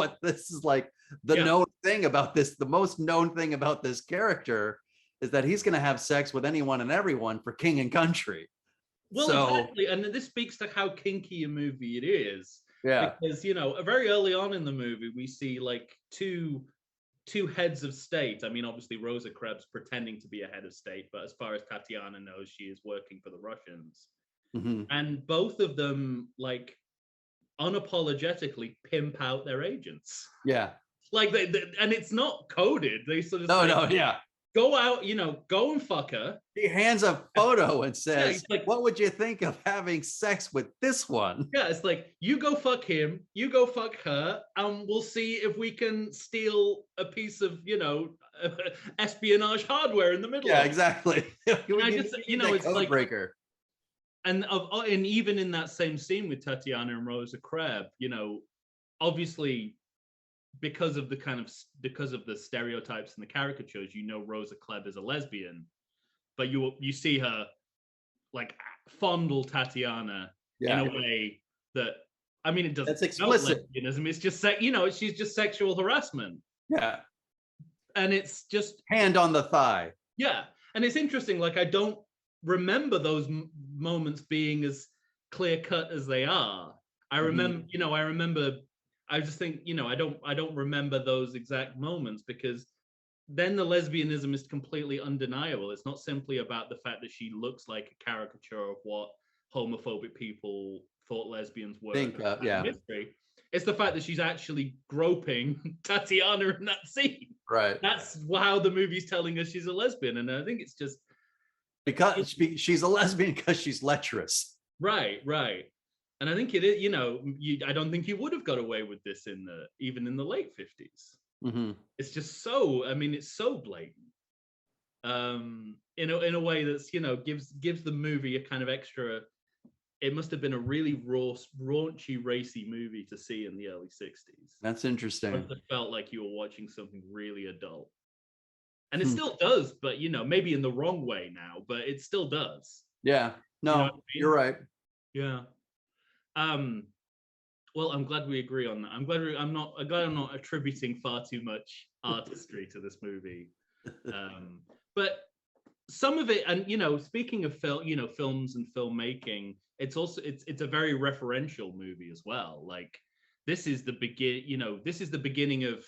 S2: like the known thing about this. The most known thing about this character is that he's going to have sex with anyone and everyone for king and country.
S1: Well, exactly. And this speaks to how kinky a movie it is.
S2: Yeah.
S1: Because, very early on in the movie, we see like two heads of state. I mean, obviously Rosa Krebs pretending to be a head of state, but as far as Tatiana knows, she is working for the Russians. And both of them, like, unapologetically pimp out their agents.
S2: Yeah.
S1: Like, and it's not coded. They sort of
S2: no, yeah.
S1: go out, you know, go and fuck her.
S2: He hands a photo and says,
S1: it's like,
S2: what would you think of having sex with this one?
S1: Yeah, it's like, you go fuck him, you go fuck her, and we'll see if we can steal a piece of, you know, espionage hardware in the middle.
S2: Yeah,
S1: of it.
S2: exactly.
S1: And I just, you know, it's
S2: code
S1: like
S2: breaker.
S1: And even in that same scene with Tatiana and Rosa Kreb, you know, obviously because of the stereotypes and the caricatures, you know, Rosa Kreb is a lesbian, but you see her like fondle Tatiana in a way that, I mean, it doesn't.
S2: That's explicit.
S1: Lesbianism. It's just you know, she's just sexual harassment.
S2: Yeah.
S1: And it's just
S2: hand on the thigh.
S1: Yeah, and it's interesting. Like, I don't remember those moments being as clear cut as they are. I remember, you know, I just think, you know, I don't remember those exact moments, because then the lesbianism is completely undeniable. It's not simply about the fact that she looks like a caricature of what homophobic people thought lesbians were. History. It's the fact that she's actually groping Tatiana in that scene.
S2: Right.
S1: That's how the movie's telling us she's a lesbian, and I think it's just
S2: because she's a lesbian because she's lecherous.
S1: Right. And I think it is, you know, I don't think you would have got away with this even in the late 50s.
S2: Mm-hmm.
S1: It's just so, I mean, it's so blatant. In a way that's, you know, gives the movie a kind of extra. It must have been a really raunchy, racy movie to see in the early 60s.
S2: That's interesting.
S1: It felt like you were watching something really adult. And it still does, but, you know, maybe in the wrong way now, but it still does.
S2: Yeah. No, you know what I mean? You're right.
S1: Yeah. Well, I'm glad we agree on that. I'm glad I'm not attributing far too much artistry to this movie. But some of it, and, you know, speaking of films and filmmaking, it's a very referential movie as well. Like, this is the beginning of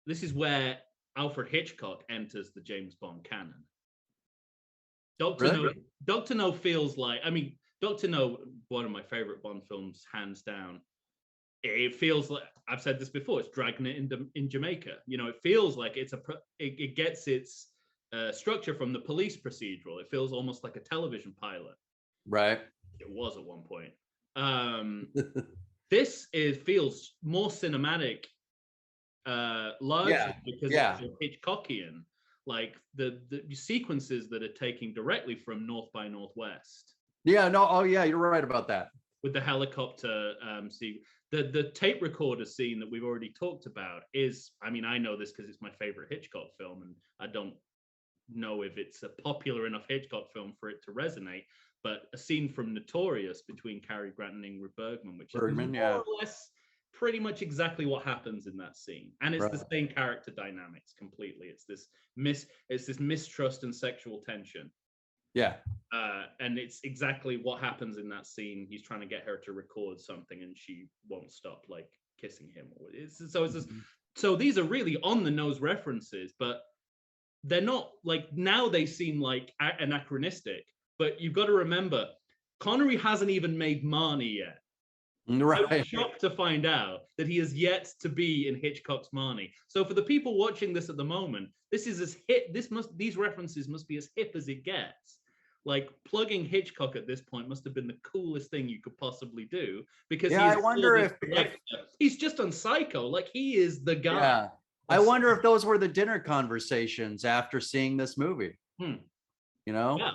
S1: this is where Alfred Hitchcock enters the James Bond canon. Dr. No feels like, I mean, Dr. No, one of my favorite Bond films, hands down. It feels like, I've said this before, it's Dragnet in Jamaica. You know, it feels like it gets its structure from the police procedural. It feels almost like a television pilot.
S2: Right.
S1: It was at one point. This feels more cinematic, largely because it's Hitchcockian. Like the sequences that are taking directly from North by Northwest.
S2: Yeah, no, oh yeah, you're right about that. With
S1: the helicopter the tape recorder scene that we've already talked about is, I mean, I know this because it's my favorite Hitchcock film, and I don't know if it's a popular enough Hitchcock film for it to resonate, but a scene from Notorious between Cary Grant and Ingrid Bergman, which is more or less pretty much exactly what happens in that scene, and it's the same character dynamics completely. It's this mistrust and sexual tension.
S2: Yeah.
S1: And it's exactly what happens in that scene. He's trying to get her to record something, and she won't stop, like, kissing him. So these are really on the nose references, but they're not, like, now they seem like anachronistic. But you've got to remember, Connery hasn't even made Marnie yet.
S2: Right.
S1: I'm shocked to find out that he has yet to be in Hitchcock's Marnie. So for the people watching this at the moment, this is as hip. These references must be as hip as it gets. Like, plugging Hitchcock at this point must have been the coolest thing you could possibly do, because
S2: I wonder if
S1: he's just on Psycho. Like, he is the guy.
S2: Yeah. I wonder if those were the dinner conversations after seeing this movie. You know?
S1: Yeah.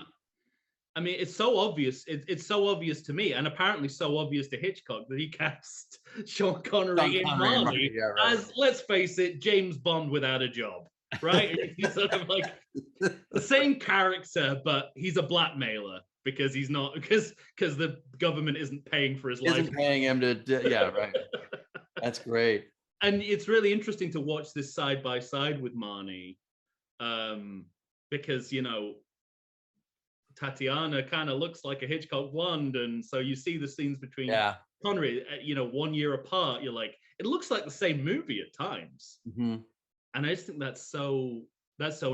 S1: I mean, it's so obvious. It's so obvious to me, and apparently so obvious to Hitchcock, that he cast Sean Connery in Marnie as, let's face it, James Bond without a job. Right? He's sort of like the same character, but he's a blackmailer because the government isn't paying for his life.
S2: Isn't paying him to, yeah, right. That's great.
S1: And it's really interesting to watch this side by side with Marnie, because, you know, Tatiana kind of looks like a Hitchcock blonde, and so you see the scenes between Connery, you know, 1 year apart. You're like, it looks like the same movie at times. And I just think that's so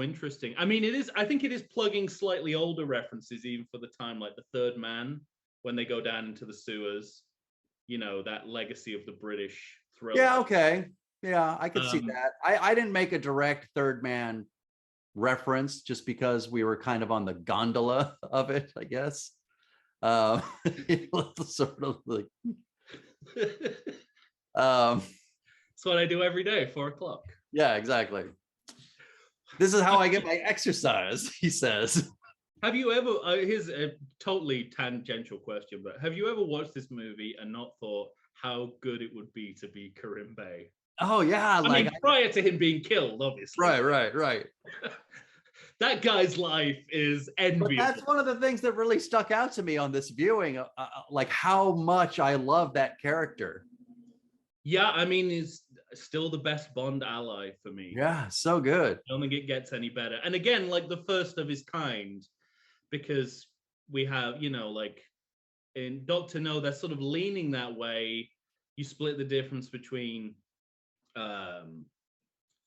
S1: interesting. I mean, I think it is plugging slightly older references, even for the time, like The Third Man, when they go down into the sewers, you know, that legacy of the British thriller.
S2: Yeah, okay. Yeah, I could see
S1: Um,
S2: that. I didn't make a direct third man reference just because we were kind of on the gondola of it, I guess. Um, sort of like, um,
S1: That's what I do every day, 4 o'clock.
S2: yeah, exactly. This is how I get my exercise, he says.
S1: Have you ever, here's a totally tangential question, but have you ever watched this movie and not thought how good it would be to be Karim Bey?
S2: Oh yeah,
S1: I mean, prior to him being killed, obviously.
S2: right.
S1: That guy's life is
S2: But
S1: enviable.
S2: that's one of the things that really stuck out to me on this viewing, like how much I love that character.
S1: Yeah, I mean, he's still the best Bond ally for me.
S2: Yeah, so good.
S1: I don't think it gets any better. And again, like the first of his kind, because we have, you know, like in Doctor No, they're sort of leaning that way. You split the difference between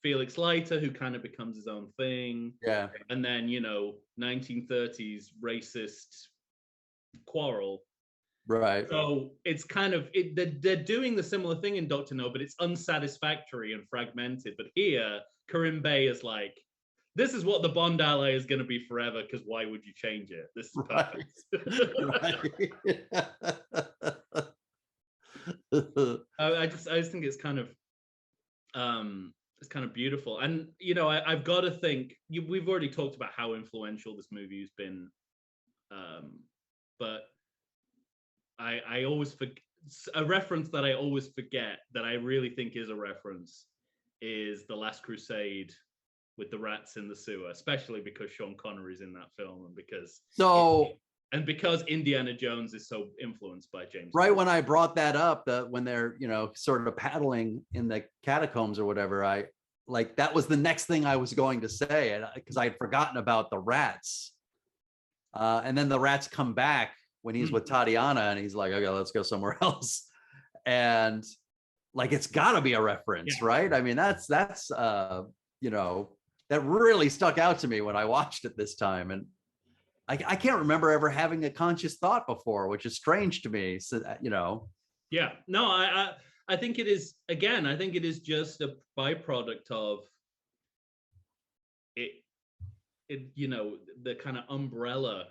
S1: Felix Leiter, who kind of becomes his own thing.
S2: Yeah.
S1: And then, you know, 1930s racist quarrel.
S2: Right.
S1: So it's kind of, they're doing the similar thing in Doctor No, but it's unsatisfactory and fragmented. But here, Karim Bey is like, this is what the Bond ally is going to be forever, because why would you change it? This is perfect.
S2: Right.
S1: I just think it's kind of beautiful. And you know, I've got to think, we've already talked about how influential this movie has been, but I always forget a reference that I always forget that I really think is a reference is The Last Crusade with the rats in the sewer, especially because Sean Connery's in that film, and because Indiana Jones is so influenced by James.
S2: Right when I brought that up, when they're, you know, sort of paddling in the catacombs or whatever, I like that was the next thing I was going to say, and because I had forgotten about the rats. And then the rats come back when he's with Tatiana, and he's like, okay, let's go somewhere else. And like, it's got to be a reference, right? I mean, that's you know, that really stuck out to me when I watched it this time. And I can't remember ever having a conscious thought before, which is strange to me. So, you know.
S1: Yeah, no, I think it is, again, I think it is just a byproduct of it, you know, the kind of umbrella,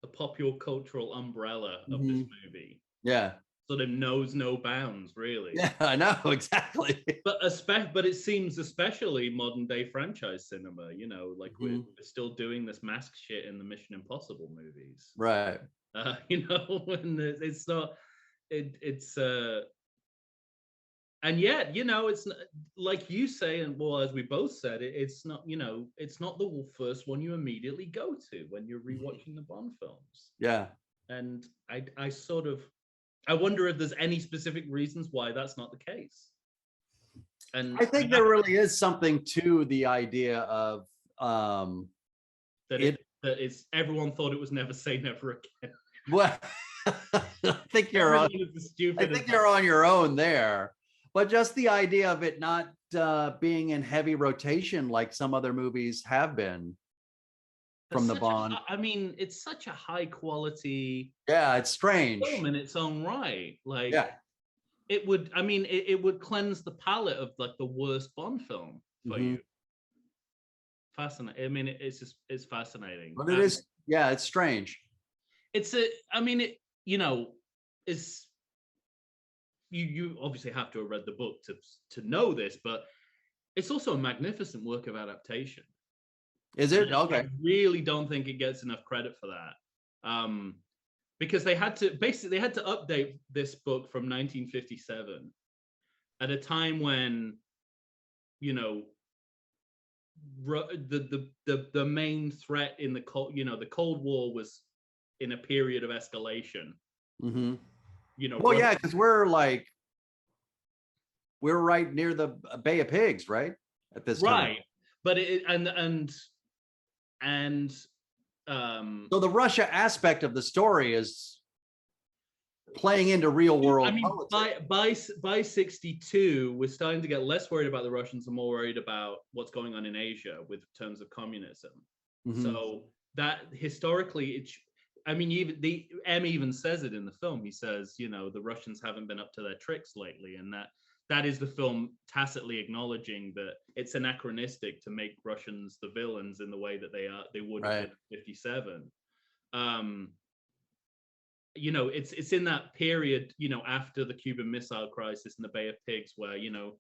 S1: the popular cultural umbrella of this movie.
S2: Yeah.
S1: Sort of knows no bounds, really.
S2: Yeah, I know, exactly.
S1: But it seems especially modern day franchise cinema, you know, like we're still doing this mask shit in the Mission Impossible movies.
S2: Right.
S1: You know, and it's not, it's and yet, you know, it's like you say, and well, as we both said, it's not, you know, it's not the first one you immediately go to when you're rewatching the Bond films.
S2: Yeah.
S1: And I sort of, I wonder if there's any specific reasons why that's not the case. And
S2: I think there really is something to the idea of
S1: that it's everyone thought it was Never Say Never Again.
S2: Well, I think you're on your own there. But just the idea of it not being in heavy rotation like some other movies have been from the Bond.
S1: I mean, it's such a high quality.
S2: Yeah, it's strange.
S1: Film in its own right. Like,
S2: yeah.
S1: It would, I mean, it would cleanse the palette of like the worst Bond film for you. Fascinating. I mean, it's fascinating.
S2: But it is, yeah, it's strange.
S1: I mean, it, you know, it's, you obviously have to have read the book to know this, but it's also a magnificent work of adaptation.
S2: Is it? Okay.
S1: I really don't think it gets enough credit for that. Because they had to update this book from 1957 at a time when, you know, the main threat in the Cold War was in a period of escalation. You know,
S2: well, yeah, because we're right near the Bay of Pigs, right? At this time.
S1: Right. But
S2: so the Russia aspect of the story is playing into real world politics.
S1: By 62, we're starting to get less worried about the Russians and more worried about what's going on in Asia with terms of communism. So that historically, I mean, even M even says it in the film. He says, you know, the Russians haven't been up to their tricks lately, and that is the film tacitly acknowledging that it's anachronistic to make Russians the villains in the way that they would have been in 57. You know, it's in that period, you know, after the Cuban Missile Crisis and the Bay of Pigs, where, you know,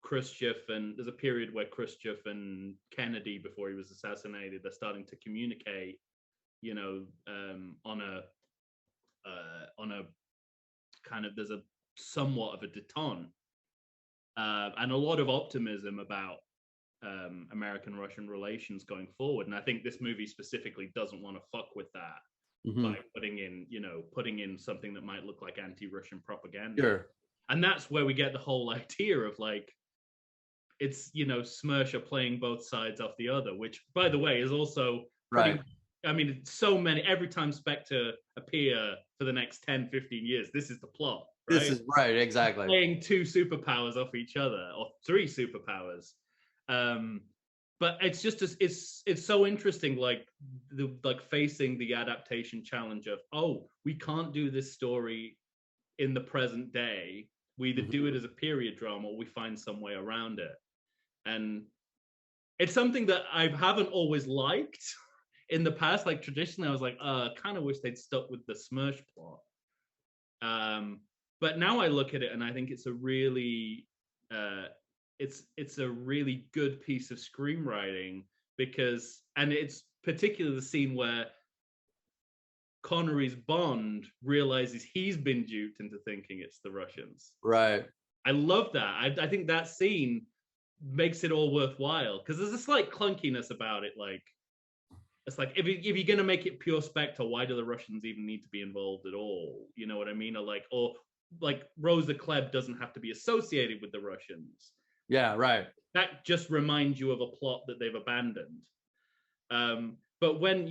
S1: Khrushchev, and there's a period where Khrushchev and Kennedy, before he was assassinated, they're starting to communicate, you know, on a kind of, there's a somewhat of a detente, and a lot of optimism about American-Russian relations going forward. And I think this movie specifically doesn't want to fuck with that by putting in something that might look like anti-Russian propaganda.
S2: Sure.
S1: And that's where we get the whole idea of like, it's, you know, Smersha playing both sides off the other, which, by the way, is also
S2: right.
S1: I mean, it's so many, every time Spectre appear for the next 10, 15 years, this is the plot. Right?
S2: This is right, exactly.
S1: Playing two superpowers off each other, or three superpowers. But it's just it's so interesting, like facing the adaptation challenge of, oh, we can't do this story in the present day. We either do it as a period drama or we find some way around it. And it's something that I haven't always liked in the past. Like traditionally, I was like, kind of wish they'd stuck with the Smersh plot. But now I look at it and I think it's a really it's a really good piece of screenwriting, because, and it's particularly the scene where Connery's Bond realizes he's been duped into thinking it's the Russians.
S2: Right.
S1: I love that. I think that scene makes it all worthwhile, because there's a slight clunkiness about it. Like, it's like, if you're going to make it pure Spectre, why do the Russians even need to be involved at all? You know what I mean? Or like Rosa Klebb doesn't have to be associated with the Russians.
S2: Yeah, right.
S1: That just reminds you of a plot that they've abandoned. But when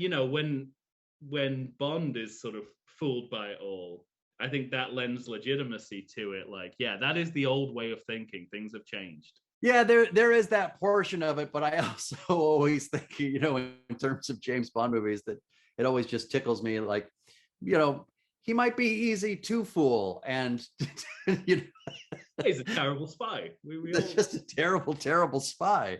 S1: Bond is sort of fooled by it all, I think that lends legitimacy to it. Like, yeah, that is the old way of thinking. Things have changed.
S2: Yeah, there is that portion of it, but I also always think, you know, in terms of James Bond movies, that it always just tickles me, like, you know, he might be easy to fool, and you know,
S1: he's a terrible spy.
S2: That's just a terrible, terrible spy.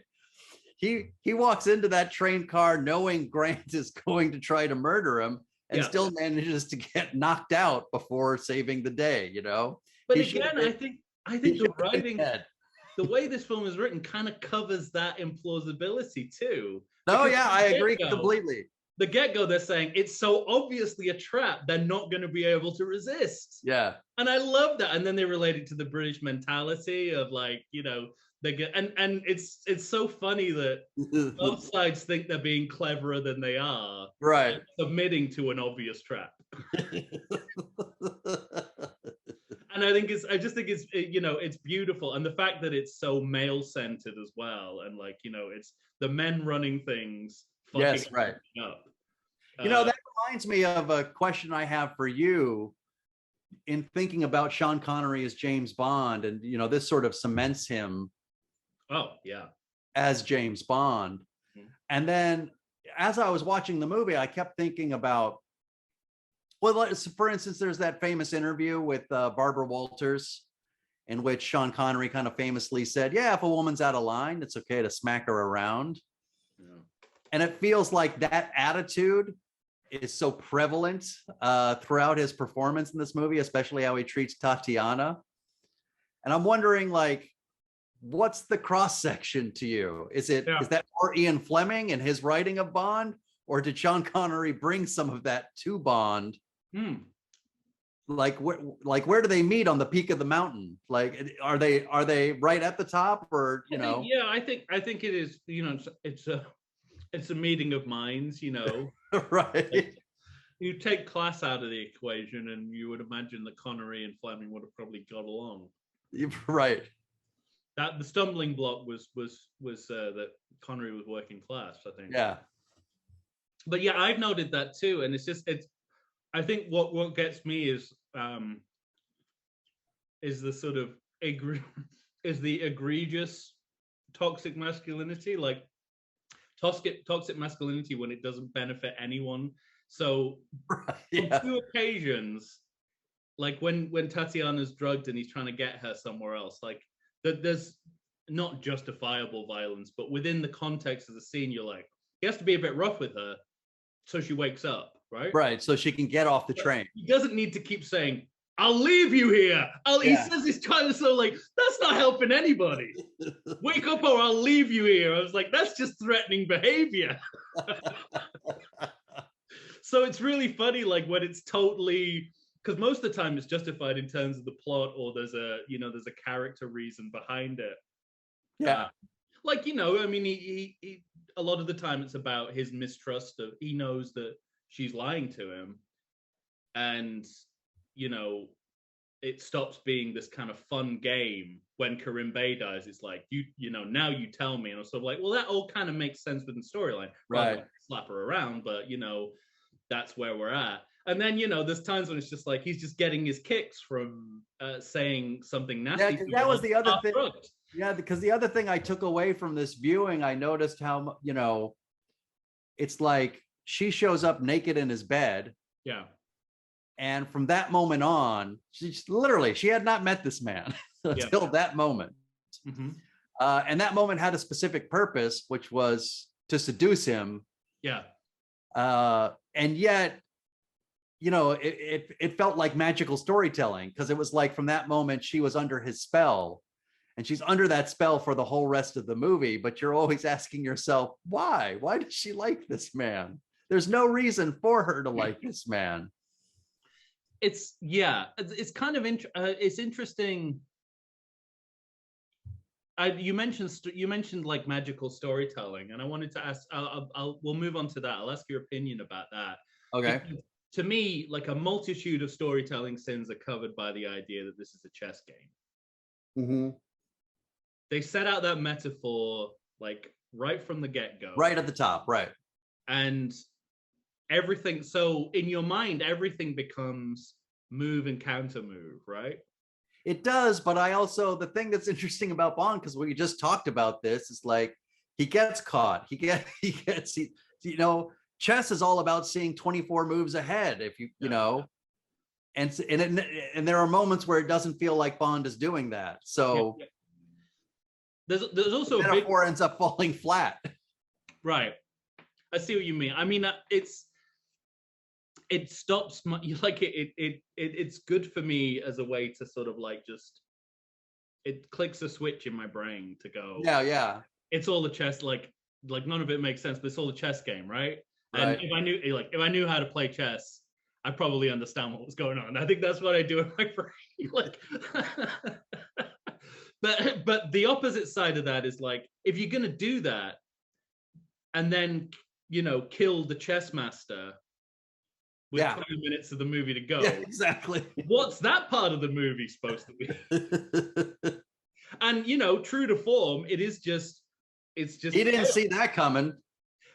S2: He walks into that train car knowing Grant is going to try to murder him, and still manages to get knocked out before saving the day, you know.
S1: But again, I think the writing, the way this film is written, kind of covers that implausibility too.
S2: Oh yeah, I agree completely.
S1: The get-go, they're saying it's so obviously a trap, they're not going to be able to resist.
S2: Yeah.
S1: And I love that. And then they relate it to the British mentality of, like, you know, they get, and it's so funny that both sides think they're being cleverer than they are,
S2: right?
S1: Submitting to an obvious trap. And I just think it's, you know, it's beautiful. And the fact that it's so male-centered as well, and, like, you know, it's the men running things.
S2: Yes, right.
S1: Up.
S2: You know, that reminds me of a question I have for you in thinking about Sean Connery as James Bond, and, you know, this sort of cements him as James Bond. And then as I was watching the movie, I kept thinking about, well, for instance, there's that famous interview with Barbara Walters, in which Sean Connery kind of famously said, yeah, if a woman's out of line, it's okay to smack her around. And it feels like that attitude is so prevalent throughout his performance in this movie, especially how he treats Tatiana. And I'm wondering, like, what's the cross section to you? Is that more Ian Fleming and his writing of Bond, or did Sean Connery bring some of that to Bond? Like where do they meet on the peak of the mountain? Like, are they right at the top, or, you know?
S1: I think it is. You know, it's a meeting of minds, you know.
S2: Right.
S1: Like, you take class out of the equation, and you would imagine that Connery and Fleming would have probably got along.
S2: Right.
S1: That the stumbling block was that Connery was working class, I think.
S2: Yeah.
S1: But yeah, I've noted that too, and I think what gets me is the sort of the egregious toxic masculinity, like toxic masculinity when it doesn't benefit anyone. So on two occasions, like when Tatiana's drugged and he's trying to get her somewhere else, like there's not justifiable violence, but within the context of the scene, you're like, he has to be a bit rough with her so she wakes up, right?
S2: Right, so she can get off the
S1: But
S2: train.
S1: he doesn't need to keep saying, I'll leave you here. He says this kind of so like, that's not helping anybody. Wake up or I'll leave you here. I was like, that's just threatening behavior. So it's really funny, like when it's totally, because most of the time it's justified in terms of the plot, or there's a character reason behind it.
S2: Yeah.
S1: Like, I mean, he a lot of the time it's about his mistrust of, he knows that she's lying to him, and it stops being this kind of fun game when Karim Bey dies. It's like, now you tell me, and I was sort of like, well, that all kind of makes sense within the storyline,
S2: right?
S1: Slap her around, but that's where we're at. And then there's times when it's just like he's just getting his kicks from saying something nasty.
S2: Yeah, that was the other thing.
S1: Drugged.
S2: Yeah, because the other thing I took away from this viewing, I noticed how it's like she shows up naked in his bed.
S1: Yeah.
S2: And from that moment on, she had not met this man until that moment.
S1: Mm-hmm.
S2: And that moment had a specific purpose, which was to seduce him.
S1: Yeah.
S2: And yet, it felt like magical storytelling, because it was like from that moment she was under his spell, and she's under that spell for the whole rest of the movie. But you're always asking yourself, why? Why does she like this man? There's no reason for her to like this man.
S1: It's kind of it's interesting. You mentioned like magical storytelling, and I wanted to ask. We'll move on to that. I'll ask your opinion about that.
S2: Okay.
S1: Because to me, like a multitude of storytelling sins are covered by the idea that this is a chess game.
S2: Mm-hmm.
S1: They set out that metaphor like right from the get-go.
S2: Right at the top, right.
S1: And everything, so in your mind, everything becomes move and counter move, right?
S2: It does, but the thing that's interesting about Bond, because we just talked about this, is like he gets caught. Chess is all about seeing 24 moves ahead. If and there are moments where it doesn't feel like Bond is doing that. So
S1: there's also
S2: the metaphor ends up falling flat.
S1: Right. I see what you mean. I mean, it stops my, it's good for me as a way to sort of like just, it clicks a switch in my brain to go,
S2: yeah,
S1: it's all the chess, like none of it makes sense, but it's all the chess game, right?
S2: Right.
S1: And if I knew how to play chess, I probably understand what was going on. I think that's what I do in my brain. Like, but the opposite side of that is like, if you're gonna do that, and then kill the chess master with 20 minutes of the movie to go.
S2: Yeah, exactly.
S1: What's that part of the movie supposed to be? And true to form, it's just
S2: he didn't see that coming.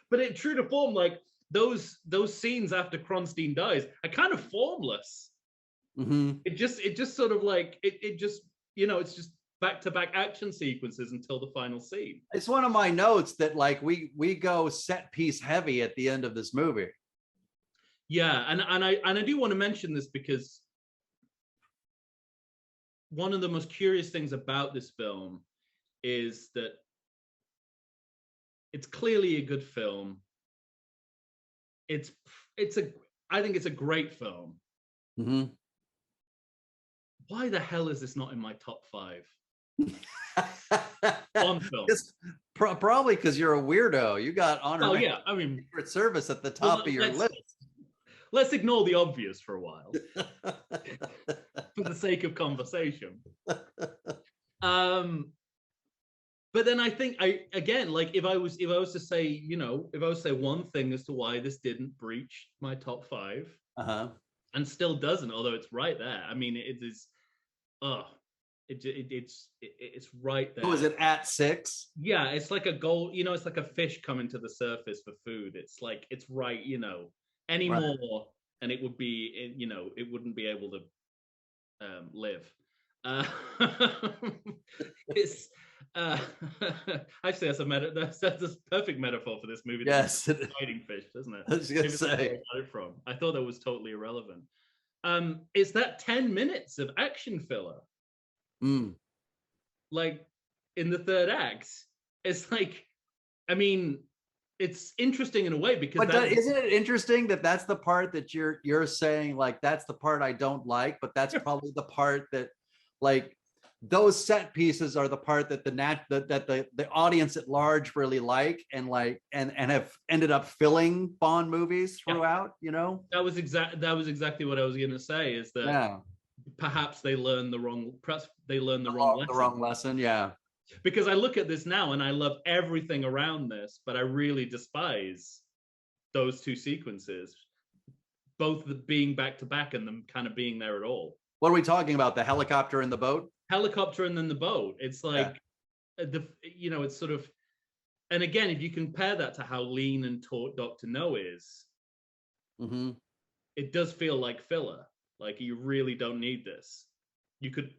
S1: But true to form, like those scenes after Kronstein dies are kind of formless.
S2: Mm-hmm.
S1: It just sort of like it's just back-to-back action sequences until the final scene.
S2: It's one of my notes that like we go set piece heavy at the end of this movie.
S1: Yeah, and I do want to mention this because one of the most curious things about this film is that it's clearly a good film. I think it's a great film.
S2: Mm-hmm.
S1: Why the hell is this not in my top 5? Bond film.
S2: Probably because you're a weirdo. You got honor.
S1: Oh yeah, I mean,
S2: Secret Service at the top of your list.
S1: Let's ignore the obvious for a while, for the sake of conversation. But then I think if I was to say one thing as to why this didn't breach my top 5, and still doesn't, although it's right there. I mean, it is. It's right there.
S2: Oh, is it at 6?
S1: Yeah, it's like a goal. It's like a fish coming to the surface for food. It's like it's right. Anymore, and it would be. It wouldn't be able to live. It's actually that's a perfect metaphor for this movie.
S2: Yes,
S1: fighting fish, doesn't it?
S2: I was gonna say.
S1: I thought that was totally irrelevant. It's that 10 minutes of action filler. Like in the third act. It's like, I mean, it's interesting in a way because
S2: but isn't it interesting that that's the part that you're saying, like, that's the part I don't like, but that's probably the part that, like, those set pieces are the part that the audience at large really like, and have ended up filling Bond movies throughout, you know?
S1: That was exactly what I was gonna say, is that perhaps they learned the wrong lesson.
S2: Yeah.
S1: Because I look at this now and I love everything around this, but I really despise those two sequences, both being back to back and them kind of being there at all.
S2: What are we talking about? The helicopter and the boat?
S1: Helicopter and then the boat. It's like it's sort of, and again, if you compare that to how lean and taut Dr. No is, it does feel like filler. Like, you really don't need this. You could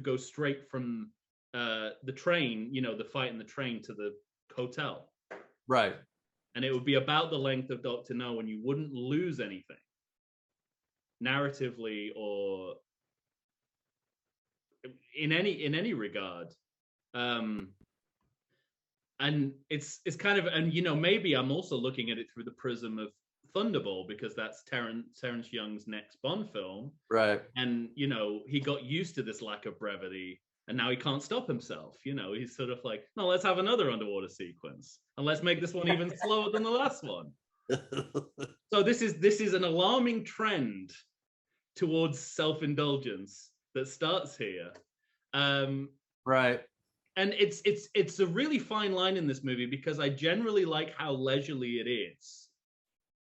S1: go straight from the train, the fight in the train, to the hotel.
S2: Right.
S1: And it would be about the length of Dr. No, and you wouldn't lose anything narratively or in any regard. And it's kind of, and maybe I'm also looking at it through the prism of Thunderball, because that's Terrence Young's next Bond film.
S2: Right.
S1: And he got used to this lack of brevity, and now he can't stop himself. He's sort of like, no, let's have another underwater sequence, and let's make this one even slower than the last one. So this is an alarming trend towards self-indulgence that starts here.
S2: Right.
S1: And it's a really fine line in this movie, because I generally like how leisurely it is.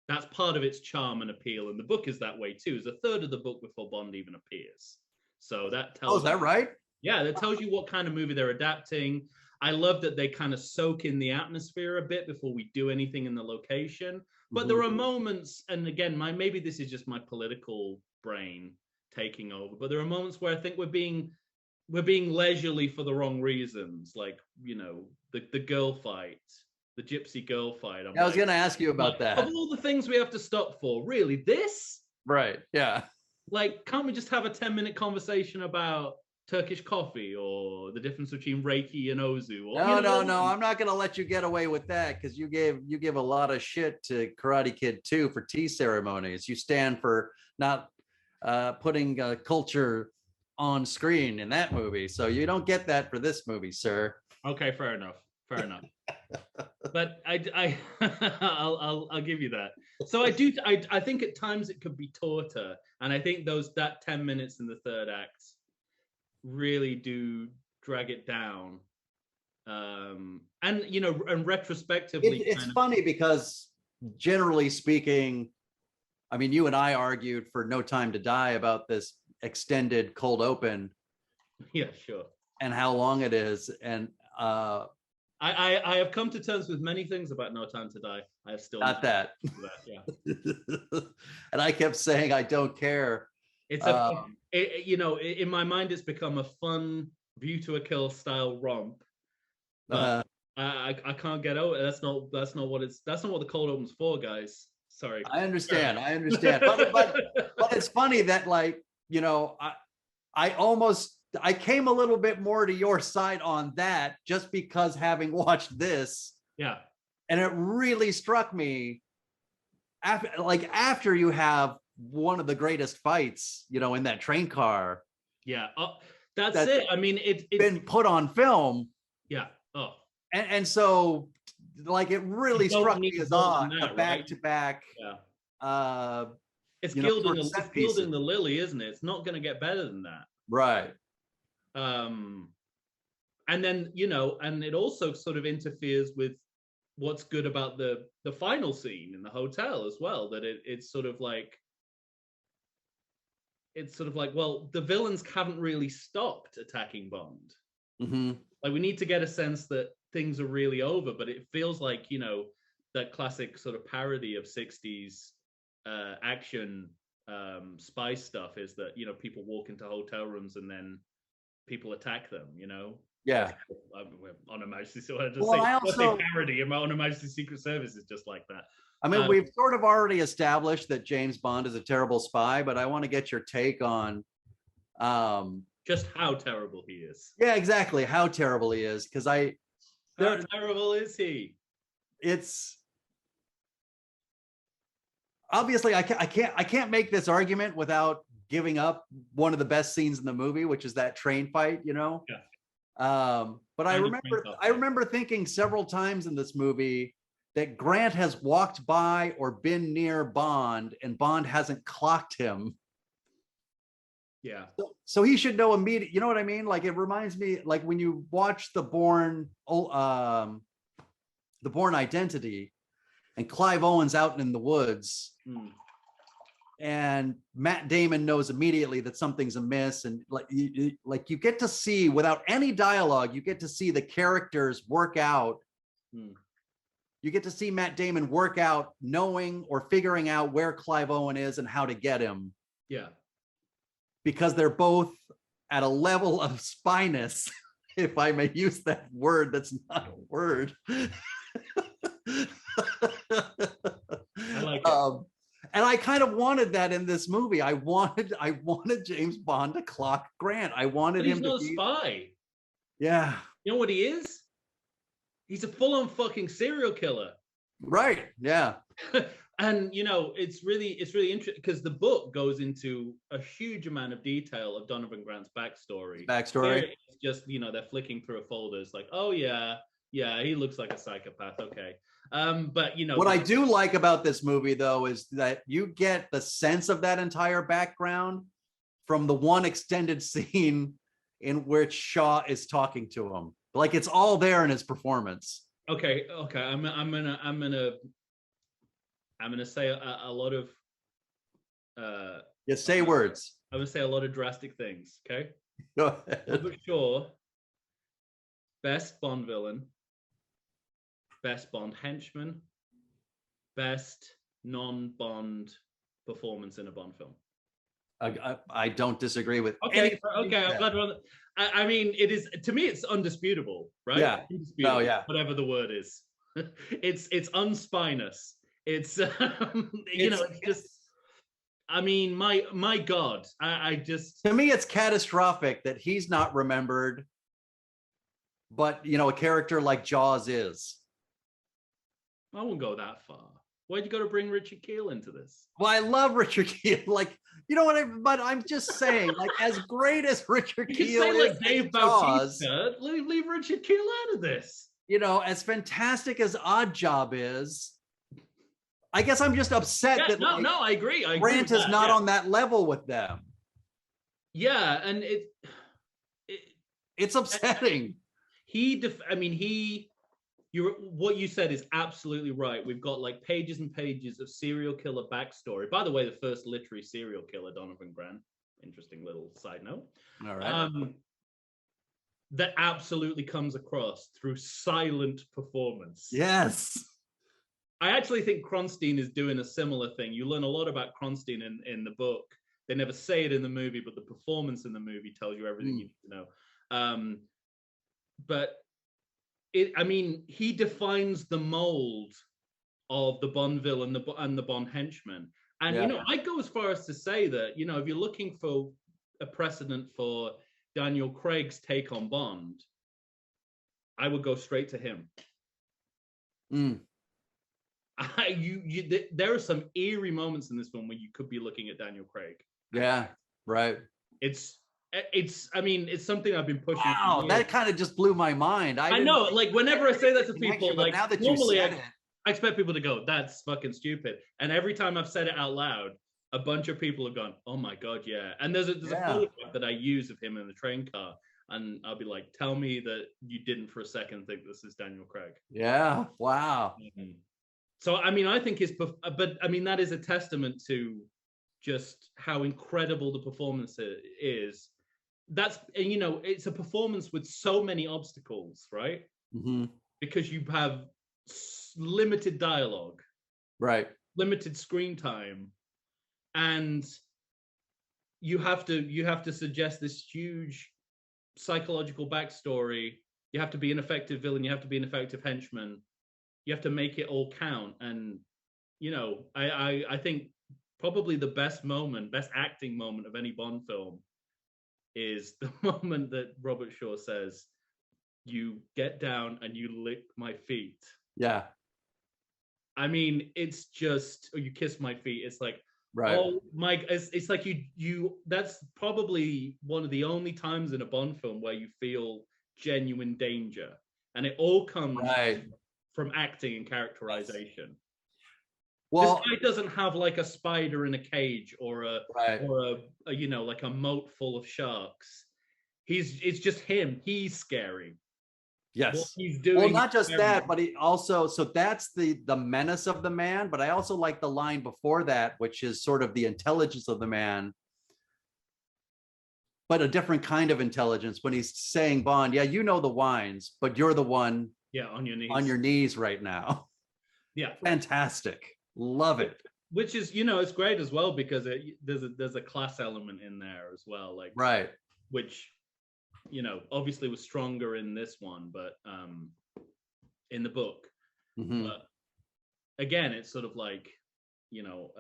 S1: That's part of its charm and appeal, and the book is that way too. It's a third of the book before Bond even appears. So that tells.
S2: Oh, is that right?
S1: Yeah, that tells you what kind of movie they're adapting. I love that they kind of soak in the atmosphere a bit before we do anything in the location. But there are moments, and again, maybe this is just my political brain taking over, but there are moments where I think we're being leisurely for the wrong reasons, like the girl fight, the gypsy girl fight.
S2: I was going to ask you about that.
S1: Of all the things we have to stop for, really, this?
S2: Right. Yeah.
S1: Like, can't we just have a 10-minute conversation about Turkish coffee, or the difference between Reiki and Ozu? Or,
S2: no. I'm not going to let you get away with that, because you give a lot of shit to Karate Kid 2 for tea ceremonies. You stand for not putting culture on screen in that movie, so you don't get that for this movie, sir.
S1: Okay, fair enough. But I'll give you that. So I think at times it could be tauter, and I think that 10 minutes in the third act really do drag it down. And retrospectively,
S2: it's funny because, generally speaking, I mean, you and I argued for No Time to Die about this extended cold open.
S1: Yeah, sure.
S2: And how long it is, and
S1: I have come to terms with many things about No Time to Die. I have still
S2: not that.
S1: Yeah.
S2: And I kept saying I don't care.
S1: It's in my mind, it's become a fun View to a Kill style romp. But I can't get over it. That's not what the cold open's for, guys. Sorry.
S2: I understand. But it's funny that, like, I came a little bit more to your side on that, just because having watched this.
S1: Yeah.
S2: And it really struck me after you have one of the greatest fights, in that train car.
S1: Yeah. That's it. I mean, it's
S2: been put on film.
S1: Yeah. Oh.
S2: And so, like, it really struck me as odd, the back-to-back.
S1: Yeah. It's gilding the lily, isn't it? It's not going to get better than that.
S2: Right.
S1: And then, and it also sort of interferes with what's good about the final scene in the hotel as well, that it's sort of like, well, the villains haven't really stopped attacking Bond. Like, we need to get a sense that things are really over, but it feels like, that classic sort of parody of 60s action spy stuff is that, people walk into hotel rooms and then people attack them,
S2: Yeah.
S1: On Her Majesty's parody, and On Her Majesty's Secret Service is just like that.
S2: I mean, we've sort of already established that James Bond is a terrible spy, but I want to get your take on
S1: just how terrible he is.
S2: Yeah, exactly. How terrible he is. Because
S1: how terrible is he?
S2: It's obviously I can't make this argument without giving up one of the best scenes in the movie, which is that train fight, you know?
S1: Yeah.
S2: But I remember thinking several times in this movie that Grant has walked by or been near Bond and Bond hasn't clocked him.
S1: Yeah.
S2: So he should know immediately. You know what I mean? Like, it reminds me, like when you watch the Bourne Identity, and Clive Owen's out in the woods, and Matt Damon knows immediately that something's amiss, and you get to see, without any dialogue, you get to see the characters work out. You get to see Matt Damon work out, knowing or figuring out where Clive Owen is and how to get him.
S1: Yeah.
S2: Because they're both at a level of spyness, if I may use that word that's not a word.
S1: I like it.
S2: And I kind of wanted that in this movie. I wanted James Bond to clock Grant. I wanted him to be.
S1: He's not a spy.
S2: Yeah.
S1: You know what he is? He's a full-on fucking serial killer.
S2: Right. Yeah.
S1: And you know, it's really interesting because the book goes into a huge amount of detail of Donovan Grant's backstory.
S2: Here
S1: it's just, you know, they're flicking through a folder. It's like, oh yeah, he looks like a psychopath. Okay. But you know,
S2: what I do like about this movie though is that you get the sense of that entire background from the one extended scene in which Shaw is talking to him. Like, it's all there in his performance.
S1: Okay. I'm gonna say a lot of
S2: say words.
S1: I'm gonna say a lot of drastic things. Okay.
S2: Go ahead.
S1: Robert Shaw, best Bond villain, best Bond henchman, best non-Bond performance in a Bond film.
S2: I don't disagree with.
S1: Okay. I'm glad we're on the, I mean, it is, to me, it's undisputable, right?
S2: Yeah.
S1: Indisputable, whatever the word is. it's unspinous. It's you know, it's just, I mean, my God, I just,
S2: to me, it's catastrophic that he's not remembered, but you know, a character like Jaws is.
S1: I won't go that far. Why'd you got to bring Richard Kiel into this?
S2: Well, I love Richard Kiel. Like, you know what? But I'm just saying, like, as great as Richard Kiel is,
S1: like Dave Bautista, leave Richard Kiel out of this.
S2: You know, as fantastic as Odd Job is, I guess I'm just upset that
S1: I agree.
S2: Grant is not on that level with them.
S1: Yeah, and
S2: it's upsetting.
S1: What you said is absolutely right. We've got like pages and pages of serial killer backstory. By the way, the first literary serial killer, Donovan Grant. Interesting little side note.
S2: All right.
S1: That absolutely comes across through silent performance.
S2: Yes.
S1: I actually think Kronstein is doing a similar thing. You learn a lot about Kronstein in the book. They never say it in the movie, but the performance in the movie tells you everything you need to know. But he defines the mold of the Bond villain and the Bond henchman. And, you know, I go as far as to say that, you know, if you're looking for a precedent for Daniel Craig's take on Bond, I would go straight to him. There are some eerie moments in this film where you could be looking at Daniel Craig.
S2: Yeah, right.
S1: It's something I've been pushing.
S2: Wow, that kind of just blew my mind.
S1: I know, like whenever I say that to people, like
S2: now that
S1: normally I expect people to go, "That's fucking stupid," and every time I've said it out loud, a bunch of people have gone, "Oh my God, yeah!" And there's a photograph that I use of him in the train car, and I'll be like, "Tell me that you didn't for a second think this is Daniel Craig."
S2: Yeah, wow.
S1: So I mean, I think that is a testament to just how incredible the performance is. And you know, it's a performance with so many obstacles, right? Because you have limited dialogue,
S2: right?
S1: Limited screen time, and you have to suggest this huge psychological backstory. You have to be an effective villain. You have to be an effective henchman. You have to make it all count. And you know, I think probably the best acting moment of any Bond film is the moment that Robert Shaw says, "You get down and you lick my feet."
S2: Yeah.
S1: I mean, it's just, or you kiss my feet. It's like,
S2: Right.
S1: oh my, it's like that's probably one of the only times in a Bond film where you feel genuine danger. And it all comes
S2: Right.
S1: from acting and characterization. This
S2: Well,
S1: guy doesn't have like a spider in a cage or
S2: right.
S1: a you know, like a moat full of sharks. It's just him. He's scary. What
S2: Yes.
S1: he's
S2: Well,
S1: doing is
S2: not just
S1: scary.
S2: that, but he also, so that's the menace of the man, but I also like the line before that, which is sort of the intelligence of the man, but a different kind of intelligence when he's saying, Bond, yeah, you know the wines, but you're the one
S1: Yeah, on your knees.
S2: on your knees right now.
S1: Yeah.
S2: Fantastic. Love it.
S1: Which is, you know, it's great as well because there's a class element in there as well, like,
S2: right,
S1: which, you know, obviously was stronger in this one, but in the book.
S2: mm-hmm.
S1: But again, it's sort of like, you know,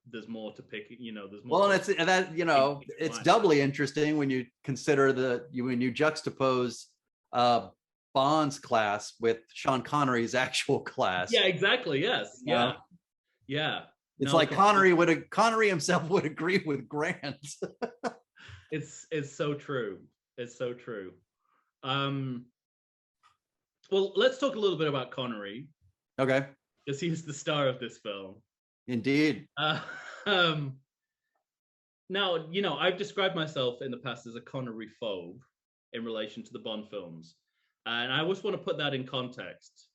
S1: there's more to pick, you know, there's more.
S2: Well, and it's that, you know, it's doubly interesting when you consider when you juxtapose Bond's class with Sean Connery's actual class.
S1: Yeah, exactly. Yes. Yeah. Yeah.
S2: It's like Connery himself would agree with Grant.
S1: It's so true. It's so true. Well, let's talk a little bit about Connery.
S2: Okay.
S1: Because he's the star of this film.
S2: Indeed.
S1: Now, you know, I've described myself in the past as a Connery phobe in relation to the Bond films. And I just want to put that in context.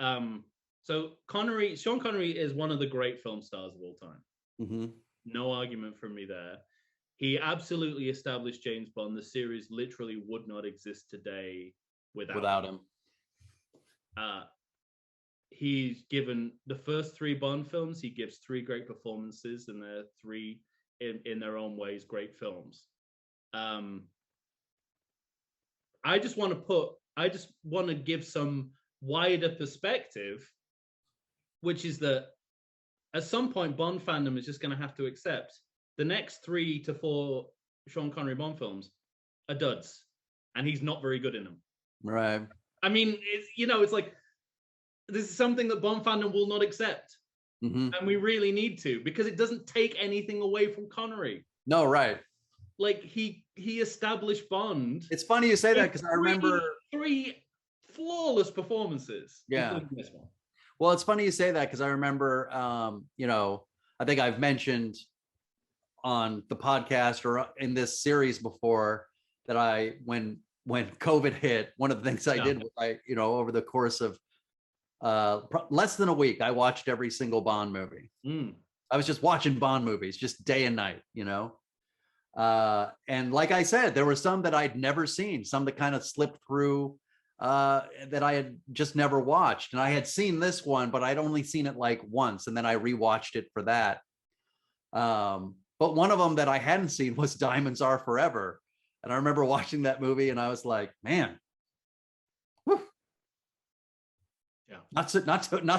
S1: So Sean Connery is one of the great film stars of all time.
S2: Mm-hmm.
S1: No argument from me there. He absolutely established James Bond. The series literally would not exist today without him. He's given the first 3 Bond films, he gives 3 great performances, and they're 3 in their own ways great films. I just want to give some wider perspective, which is that at some point Bond fandom is just going to have to accept the next 3 to 4 Sean Connery Bond films are duds, and he's not very good in them.
S2: Right.
S1: I mean, it's like, this is something that Bond fandom will not accept.
S2: Mm-hmm.
S1: And we really need to, because it doesn't take anything away from Connery.
S2: No, right.
S1: Like, he established Bond.
S2: It's funny you say that, because I remember
S1: 3 flawless performances.
S2: Yeah.
S1: This one.
S2: Well, it's funny you say that, because I remember, you know, I think I've mentioned on the podcast or in this series before that when COVID hit, one of the things I did was over the course of less than a week, I watched every single Bond movie. I was just watching Bond movies, just day and night, you know. And like I said, there were some that I'd never seen, some that kind of slipped through that I had just never watched. And I had seen this one, but I'd only seen it like once, and then I rewatched it for that. But one of them that I hadn't seen was Diamonds Are Forever. And I remember watching that movie and I was like, man, whew. Yeah, not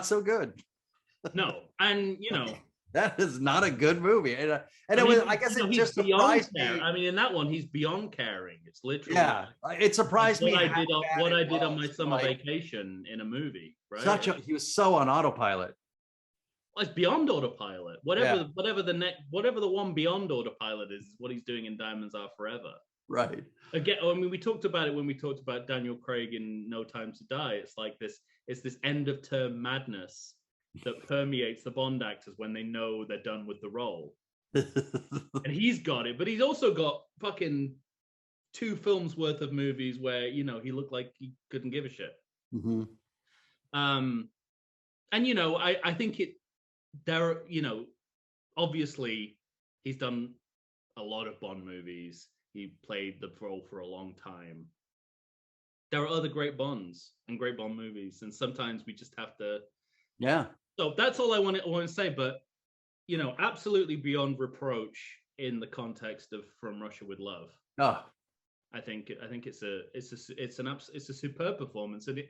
S2: so good.
S1: No, and you know,
S2: that is not a good movie. And it was, I guess, it just surprised me.
S1: I mean, in that one, he's beyond caring. It's literally,
S2: yeah, it surprised me.
S1: What I did on my summer vacation in a movie, right?
S2: He was so on autopilot.
S1: Well, it's beyond autopilot. Whatever the one beyond autopilot is what he's doing in Diamonds Are Forever.
S2: Right.
S1: Again, I mean, we talked about it when we talked about Daniel Craig in No Time to Die. It's like this end of term madness that permeates the Bond actors when they know they're done with the role. And he's got it, but he's also got fucking 2 films worth of movies where, you know, he looked like he couldn't give a shit.
S2: Mm-hmm.
S1: And you know, I think obviously he's done a lot of Bond movies. He played the role for a long time. There are other great Bonds and great Bond movies, and sometimes we just have to.
S2: Yeah.
S1: So that's all I want to say. But you know, absolutely beyond reproach in the context of From Russia with Love.
S2: Oh,
S1: I think it's a superb performance, and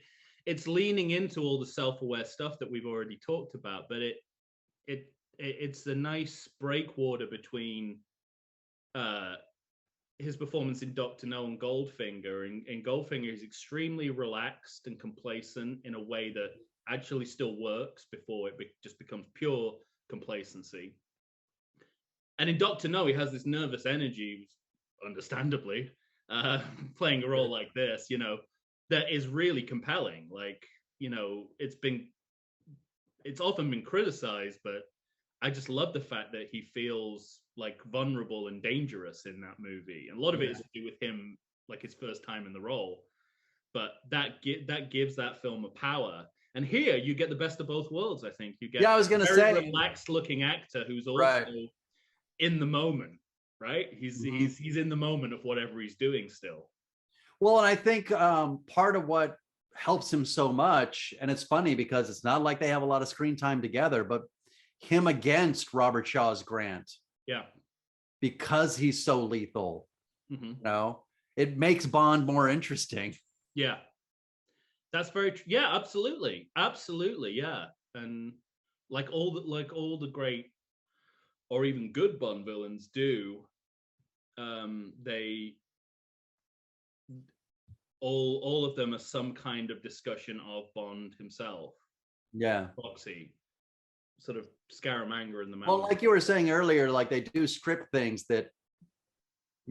S1: it's leaning into all the self-aware stuff that we've already talked about, but it's the nice breakwater between his performance in Dr. No and Goldfinger. In Goldfinger, he's extremely relaxed and complacent in a way that actually still works before it just becomes pure complacency. And in Dr. No, he has this nervous energy, understandably, playing a role like this, that is really compelling. Like, it's often been criticized, but I just love the fact that he feels like vulnerable and dangerous in that movie. And a lot of it is to do with him, like his first time in the role. But that gives that film a power. And here you get the best of both worlds, I think. You get
S2: I was going to say,
S1: relaxed looking actor who's also in the moment, right? He's in the moment of whatever he's doing still.
S2: Well, and I think part of what helps him so much, and it's funny because it's not like they have a lot of screen time together, but him against Robert Shaw's Grant.
S1: Yeah.
S2: Because he's so lethal, it makes Bond more interesting.
S1: Yeah. That's very true. Yeah, absolutely. Absolutely. Yeah. And like all the great or even good Bond villains do, they all of them are some kind of discussion of Bond himself.
S2: Yeah.
S1: Foxy, sort of Scaramanga in the mountain.
S2: Well, like you were saying earlier, like they do script things that,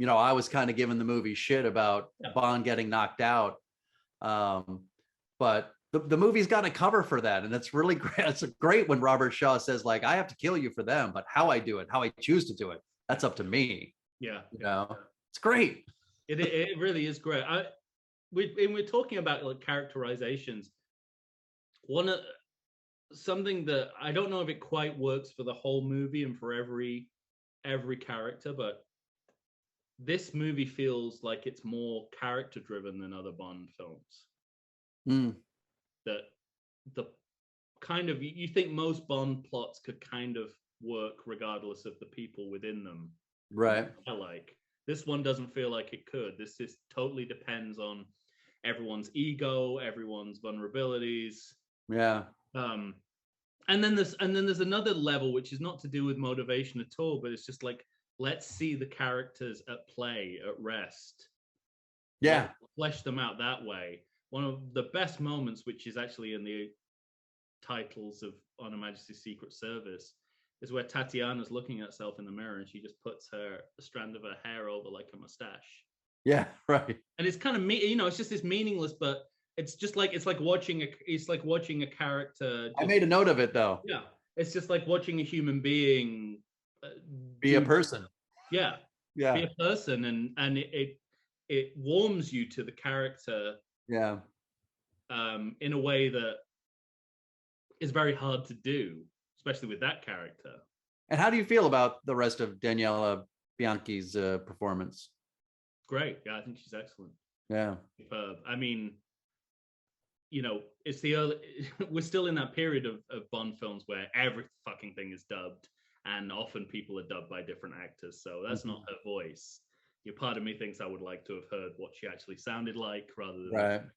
S2: I was kind of giving the movie shit about Bond getting knocked out. But the movie's got a cover for that. And it's really great. It's great when Robert Shaw says, like, I have to kill you for them, but how I do it, how I choose to do it, that's up to me.
S1: Yeah.
S2: It's great.
S1: It really is great. We're talking about like characterizations. Something that I don't know if it quite works for the whole movie and for every character, but this movie feels like it's more character driven than other Bond films. That the kind of, you think most Bond plots could kind of work regardless of the people within them,
S2: right?
S1: Like this one doesn't feel like it could. This is totally depends on everyone's ego, everyone's vulnerabilities.
S2: Yeah.
S1: And then there's another level which is not to do with motivation at all, but it's just like, let's see the characters at play, at rest.
S2: Yeah.
S1: Flesh them out that way. One of the best moments, which is actually in the titles of On Her Majesty's Secret Service, is where Tatiana's looking at herself in the mirror and she just puts a strand of her hair over like a mustache.
S2: Yeah, right.
S1: And it's kind of it's just this meaningless, but it's just like it's like watching a character.
S2: I made a note of it though.
S1: Yeah, it's just like watching a human being
S2: be a person.
S1: Yeah, be a person, and it warms you to the character.
S2: Yeah.
S1: In a way that is very hard to do, especially with that character.
S2: And how do you feel about the rest of Daniela Bianchi's performance?
S1: Great. Yeah, I think she's excellent.
S2: Yeah.
S1: I mean, it's we're still in that period of Bond films where every fucking thing is dubbed, and often people are dubbed by different actors. So that's not her voice. Part of me thinks I would like to have heard what she actually sounded like rather than,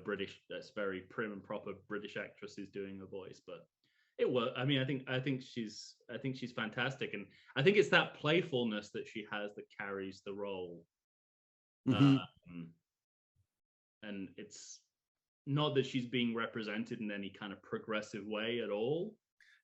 S1: British, that's very prim and proper British actresses doing her voice. But it worked. I mean, I think she's fantastic. And I think it's that playfulness that she has that carries the role. And it's not that she's being represented in any kind of progressive way at all.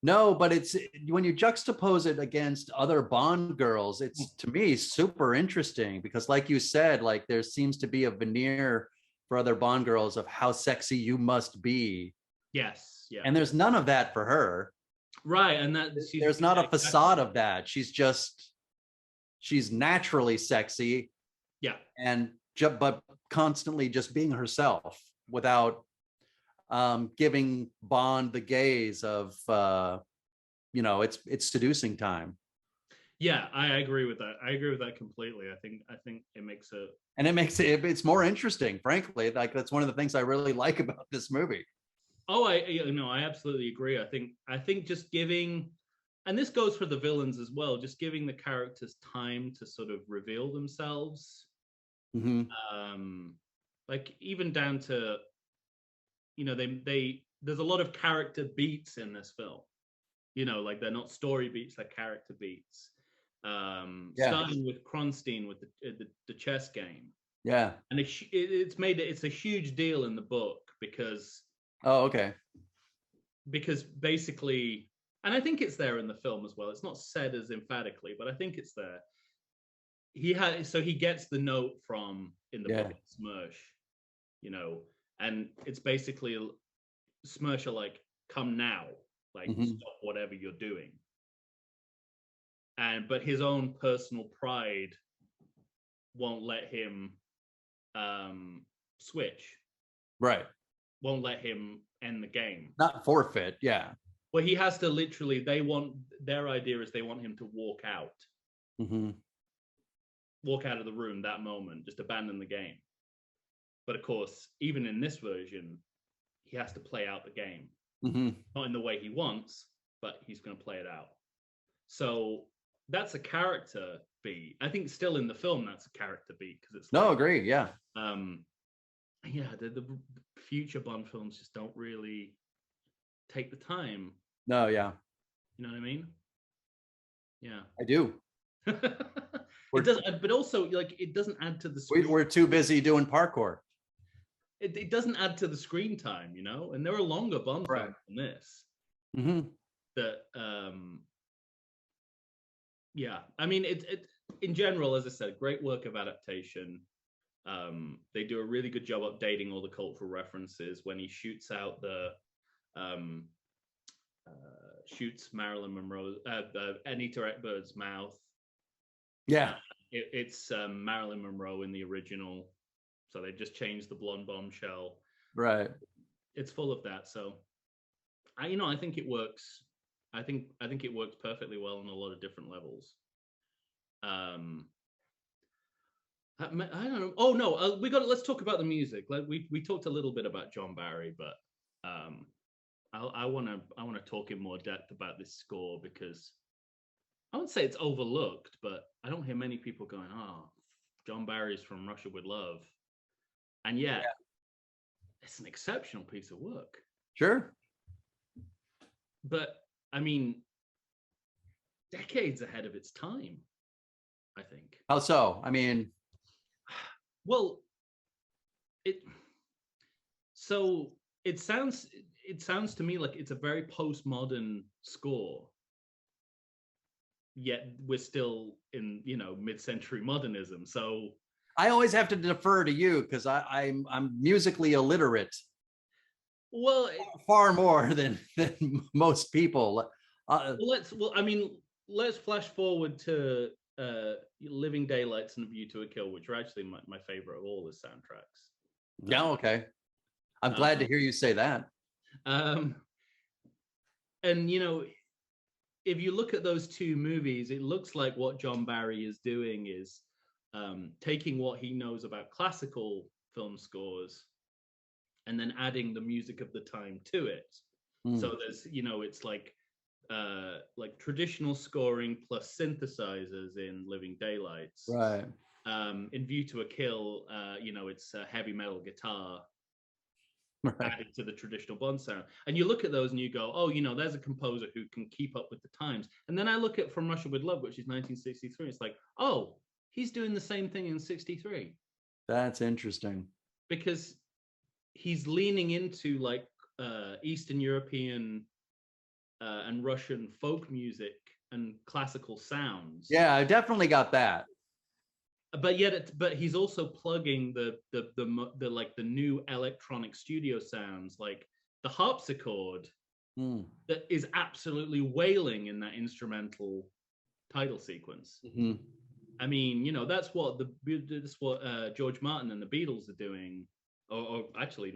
S2: No, but it's when you juxtapose it against other Bond girls, it's to me super interesting because, like you said, like there seems to be a veneer for other Bond girls of how sexy you must be.
S1: Yes, yeah.
S2: And there's none of that for her.
S1: Right, and
S2: there's not a facade of that. She's naturally sexy.
S1: Yeah,
S2: and but constantly just being herself without giving Bond the gaze of it's seducing time.
S1: Yeah, I agree with that. I agree with that completely. I think it makes
S2: it's more interesting, frankly. Like that's one of the things I really like about this movie.
S1: Oh, I absolutely agree. I think just giving, and this goes for the villains as well, just giving the characters time to sort of reveal themselves.
S2: Mm-hmm.
S1: Like even down to you know, they there's a lot of character beats in this film. You know, like they're not story beats, they're character beats.
S2: Yeah.
S1: Starting with Kronstein with the chess game.
S2: Yeah.
S1: And it's a huge deal in the book because
S2: Oh, okay.
S1: Basically, and I think it's there in the film as well. It's not said as emphatically, but I think it's there. He gets the note from in the book Smersh, you know, and it's basically Smersh are like, come now, like stop whatever you're doing. But his own personal pride won't let him switch.
S2: Right.
S1: Won't let him end the game.
S2: Not forfeit. Yeah.
S1: Well, he has to literally. Their idea is they want him to walk out. Walk out of the room that moment, just abandon the game. But of course, even in this version, he has to play out the game. Not in the way he wants, but he's going to play it out. So that's a character beat. I think still in the film, that's a character beat because it's
S2: agree. Yeah.
S1: Yeah, the future Bond films just don't really take the time.
S2: No, yeah.
S1: You know what I mean? Yeah.
S2: I do.
S1: It does, but also like it doesn't add to the screen.
S2: We're too busy doing parkour.
S1: It doesn't add to the screen time, you know. And there are longer Bond films than this. That yeah, I mean it in general, as I said, great work of adaptation. They do a really good job updating all the cultural references when he shoots out the shoots Marilyn Monroe, Anita Ekberg's mouth.
S2: Yeah,
S1: it's Marilyn Monroe in the original, so they just changed the blonde bombshell.
S2: Right.
S1: It's full of that, so I think it works. I think it works perfectly well on a lot of different levels. I don't know. Oh no, let's talk about the music. Like we talked a little bit about John Barry, but I want to talk in more depth about this score because I wouldn't say it's overlooked, but I don't hear many people going, "Oh, John Barry's from Russia with Love," and yet it's an exceptional piece of work.
S2: Sure.
S1: But I mean, decades ahead of its time, I think.
S2: How so? I mean,
S1: well, it sounds to me like it's a very postmodern score. Yet we're still in, mid-century modernism. So
S2: I always have to defer to you because I'm musically illiterate.
S1: Well,
S2: far more than most people.
S1: Let's flash forward to Living Daylights and A View to a Kill, which are actually my favorite of all the soundtracks.
S2: Yeah, okay. I'm glad to hear you say that.
S1: And if you look at those two movies, it looks like what John Barry is doing is taking what he knows about classical film scores and then adding the music of the time to it. So there's, it's like traditional scoring plus synthesizers in Living Daylights.
S2: Right.
S1: In View to a Kill, it's a heavy metal guitar added to the traditional Bond sound. And you look at those and you go, oh, there's a composer who can keep up with the times. And then I look at From Russia with Love, which is 1963. It's like, oh, he's doing the same thing in 63.
S2: That's interesting.
S1: Because he's leaning into Eastern European and Russian folk music and classical sounds.
S2: Yeah, I definitely got that.
S1: But he's also plugging the new electronic studio sounds, like the harpsichord that is absolutely wailing in that instrumental title sequence. I mean, that's what George Martin and the Beatles are doing, or actually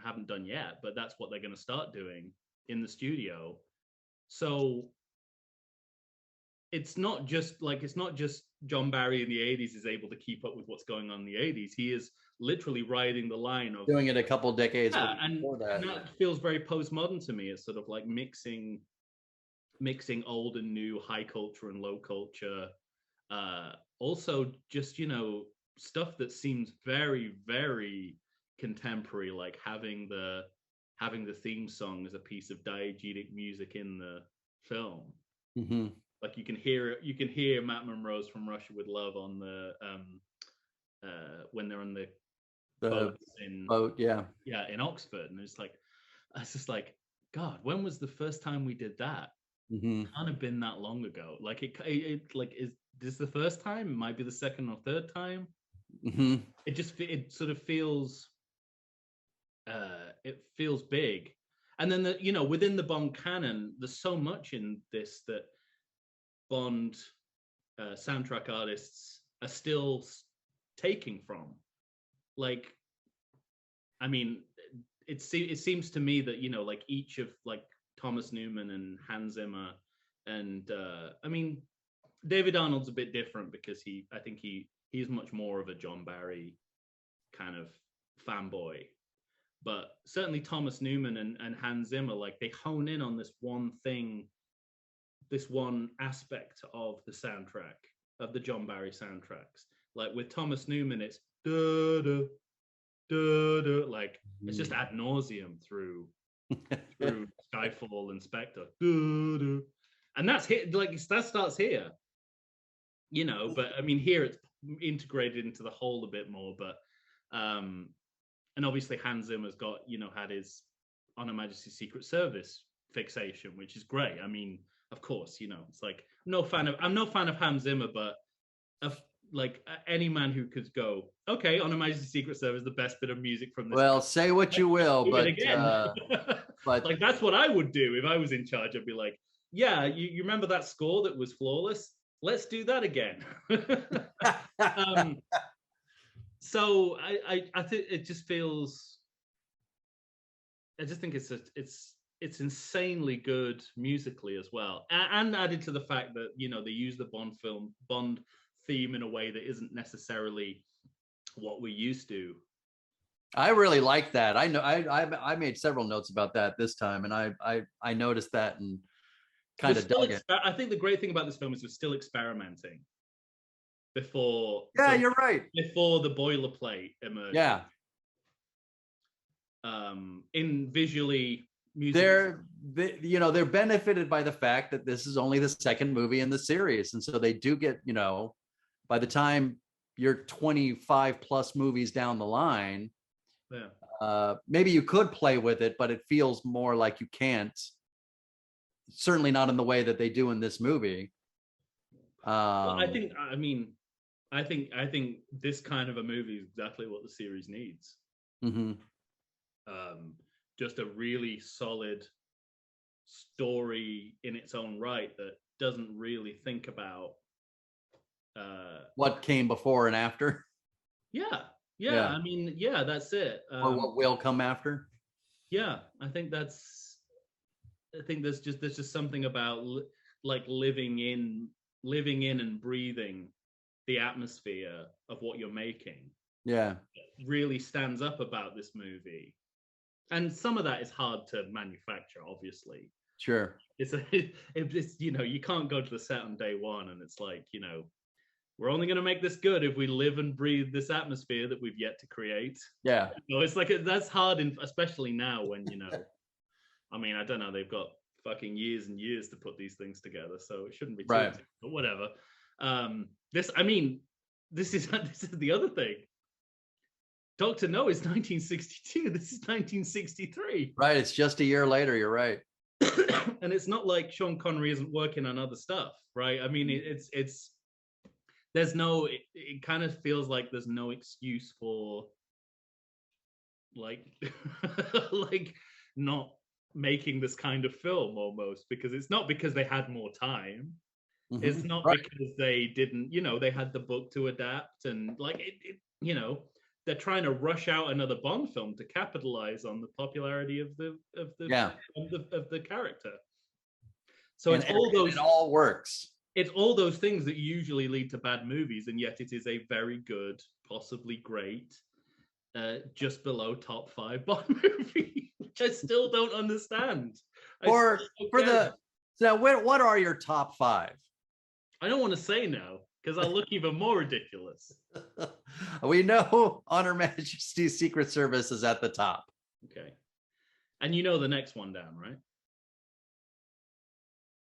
S1: haven't done yet, but that's what they're going to start doing in the studio. So it's not just John Barry in the 80s is able to keep up with what's going on in the 80s. He is literally riding the line of
S2: doing it a couple decades
S1: before that. And that feels very postmodern to me. It's sort of like mixing old and new, high culture and low culture. Also just, stuff that seems very, very contemporary, like having the having the theme song as a piece of diegetic music in the film.
S2: Mm-hmm.
S1: Like you can hear Matt Monroe's From Russia with Love on the when they're on the boats in
S2: boat, yeah,
S1: in Oxford, and it's just like, God, when was the first time we did that?
S2: mm-hmm.
S1: Can't have been that long ago. Like it like, is this the first time? It might be the second or third time.
S2: Mm-hmm.
S1: It sort of feels it feels big. And then within the Bond canon, there's so much in this that Bond soundtrack artists are still taking from. Like, I mean, it seems to me that like each of like Thomas Newman and Hans Zimmer and I mean, David Arnold's a bit different because I think he's much more of a John Barry kind of fanboy. But certainly Thomas Newman and Hans Zimmer, like they hone in on this one thing, this one aspect of the soundtrack, of the John Barry soundtracks. Like with Thomas Newman, it's da da da da, like it's just ad nauseum through Skyfall and Spectre. Da, da. And that's hit, like that starts here, but I mean here it's integrated into the whole a bit more, but and obviously Hans Zimmer's got, had his On Her Majesty's Secret Service fixation, which is great. I mean, of course, it's like I'm no fan of Hans Zimmer, but like any man who could go, okay, On Her Majesty's Secret Service, the best bit of music from this.
S2: Well, say what you will, but
S1: but like that's what I would do if I was in charge. I'd be like, yeah, you remember that score that was flawless? Let's do that again. So I think it just feels. I just think it's insanely good musically as well, and added to the fact that they use the Bond theme in a way that isn't necessarily what we're used to.
S2: I really like that. I know I made several notes about that this time, and I noticed that and kind of dug it.
S1: I think the great thing about this film is we're still experimenting. Before,
S2: you're right.
S1: Before the boilerplate emerged, in visually music,
S2: they're benefited by the fact that this is only the second movie in the series, and so they do get, by the time you're 25 plus movies down the line, maybe you could play with it, but it feels more like you can't. Certainly not in the way that they do in this movie.
S1: Well, I think this kind of a movie is exactly what the series needs.
S2: Mm-hmm.
S1: Just a really solid story in its own right that doesn't really think about
S2: what came before and after.
S1: Yeah. I mean, that's it.
S2: Or what will come after.
S1: Yeah, I think there's just something about like living in and breathing the atmosphere of what you're making.
S2: Yeah,
S1: it really stands up about this movie, and some of that is hard to manufacture, obviously.
S2: Sure.
S1: It's you can't go to the set on day one and it's like, we're only going to make this good if we live and breathe this atmosphere that we've yet to create.
S2: Yeah.
S1: It's like that's hard, especially now when I mean, I don't know, they've got fucking years and years to put these things together, so it shouldn't be too
S2: right.
S1: But whatever. This is the other thing. Dr. No is 1962. This is 1963.
S2: Right. It's just a year later. You're right.
S1: And it's not like Sean Connery isn't working on other stuff, right? I mean, it kind of feels like there's no excuse for like like not making this kind of film, almost, because it's not because they had more time. Mm-hmm. It's not right. Because they didn't, they had the book to adapt, and like they're trying to rush out another Bond film to capitalize on the popularity of the character. So it
S2: all works.
S1: It's all those things that usually lead to bad movies, and yet it is a very good, possibly great, just below top 5 Bond movie, which I still don't understand.
S2: What are your top 5?
S1: I don't want to say now because I'll look even more ridiculous.
S2: We know On Her Majesty's Secret Service is at the top.
S1: Okay. And you know the next one down, right?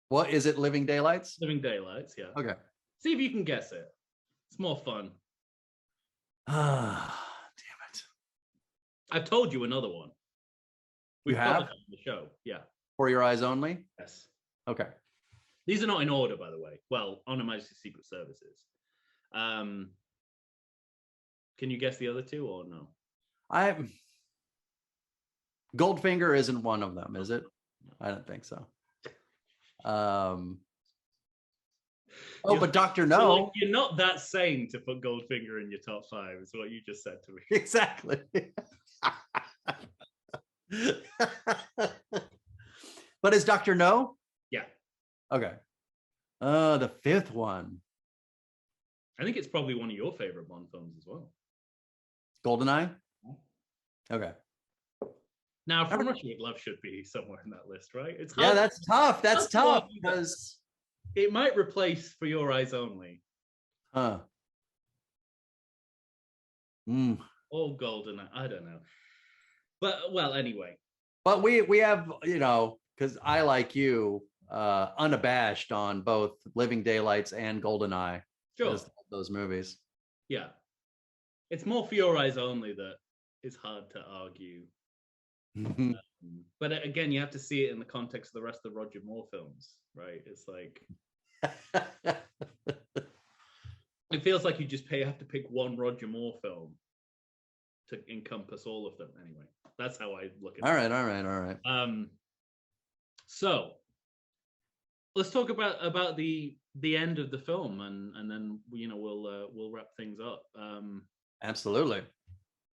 S2: What is it? Living Daylights?
S1: Living Daylights, yeah.
S2: Okay.
S1: See if you can guess it. It's more fun.
S2: Ah, damn it.
S1: I've told you another one.
S2: You have?
S1: On the show, yeah.
S2: For Your Eyes Only?
S1: Yes.
S2: Okay.
S1: These are not in order, by the way. Well, On Her Majesty's Secret Services. Can you guess the other two or no?
S2: Goldfinger isn't one of them, is it? I don't think so. But Dr. No.
S1: You're not that sane to put Goldfinger in your top 5, is what you just said to me.
S2: Exactly. But is Dr. No?
S1: Yeah.
S2: Okay. The fifth one.
S1: I think it's probably one of your favorite Bond films as well.
S2: GoldenEye? Okay.
S1: Now, From Russia with Love should be somewhere in that list, right? It's
S2: hard. Yeah, that's tough. That's tough
S1: because it might replace For Your Eyes Only.
S2: Huh.
S1: Or GoldenEye. I don't know. But, well, anyway.
S2: But we have, because I, like you, unabashed on both Living Daylights and GoldenEye.
S1: Sure.
S2: Those movies.
S1: Yeah. It's more For Your Eyes Only that is hard to argue. But again, you have to see it in the context of the rest of the Roger Moore films, right? It's like it feels like you just have to pick one Roger Moore film to encompass all of them. Anyway, that's how I look at it.
S2: All right.
S1: So let's talk about the end of the film, and then we'll wrap things up.
S2: Absolutely.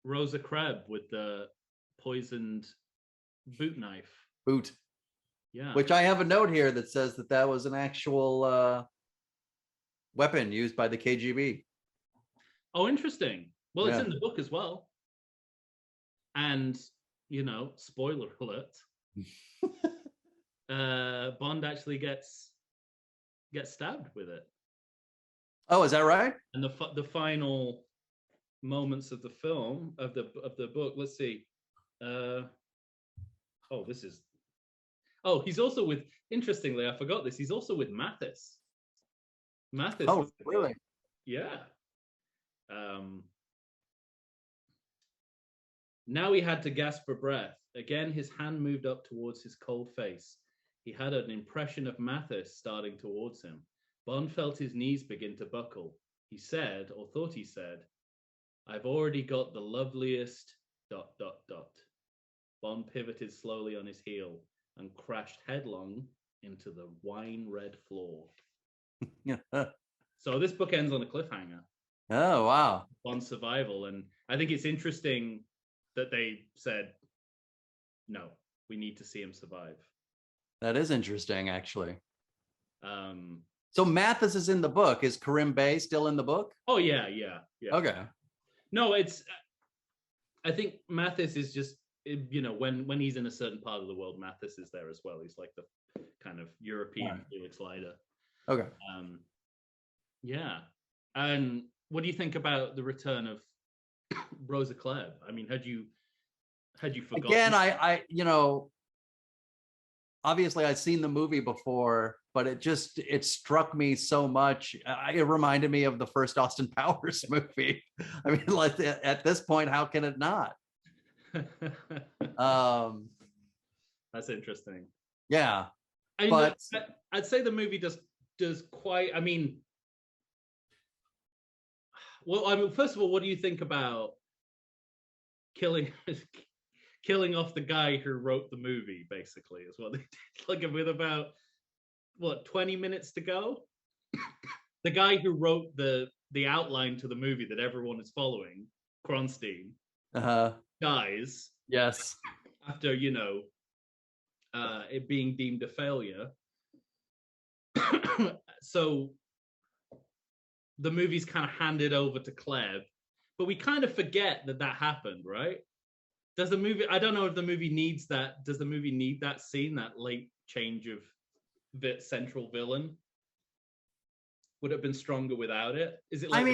S1: Rosa Kreb with the poisoned boot knife. Yeah.
S2: Which I have a note here that says that was an actual weapon used by the KGB.
S1: Oh, interesting. Well, it's in the book as well. And, spoiler alert, Bond actually gets stabbed with it.
S2: Oh, is that right?
S1: And the final moments of the film of the book. Let's see. He's also with. Interestingly, I forgot this. He's also with Mathis. Mathis.
S2: Oh, really?
S1: Yeah. Now he had to gasp for breath. Again, his hand moved up towards his cold face. He had an impression of Mathis starting towards him. Bond felt his knees begin to buckle. He said, or thought he said, "I've already got the loveliest ... Bond pivoted slowly on his heel and crashed headlong into the wine red floor. So this book ends on a cliffhanger.
S2: Oh, wow.
S1: Bond's survival. And I think it's interesting that they said, no, we need to see him survive.
S2: That is interesting, actually. So Mathis is in the book. Is Karim Bey still in the book?
S1: Oh, yeah.
S2: Okay.
S1: No, I think Mathis is just, when he's in a certain part of the world, Mathis is there as well. He's like the kind of European Felix Leiter.
S2: Okay.
S1: Yeah. And what do you think about the return of Rosa Klebb? I mean, had you forgotten?
S2: Again, I obviously I'd seen the movie before, but it struck me so much. It reminded me of the first Austin Powers movie. I mean, like at this point, how can it not?
S1: That's interesting.
S2: Yeah.
S1: But I'd say the movie does quite, first of all, what do you think about killing off the guy who wrote the movie, basically, is what they did. Like, with about 20 minutes to go, the guy who wrote the outline to the movie that everyone is following, Kronstein, dies.
S2: Yes.
S1: After it being deemed a failure. So the movie's kind of handed over to Klebb, but we kind of forget that happened, right? Does the movie? I don't know if the movie needs that. Does the movie need that scene, that late change of the central villain? Would it have been stronger without it? Is it? Like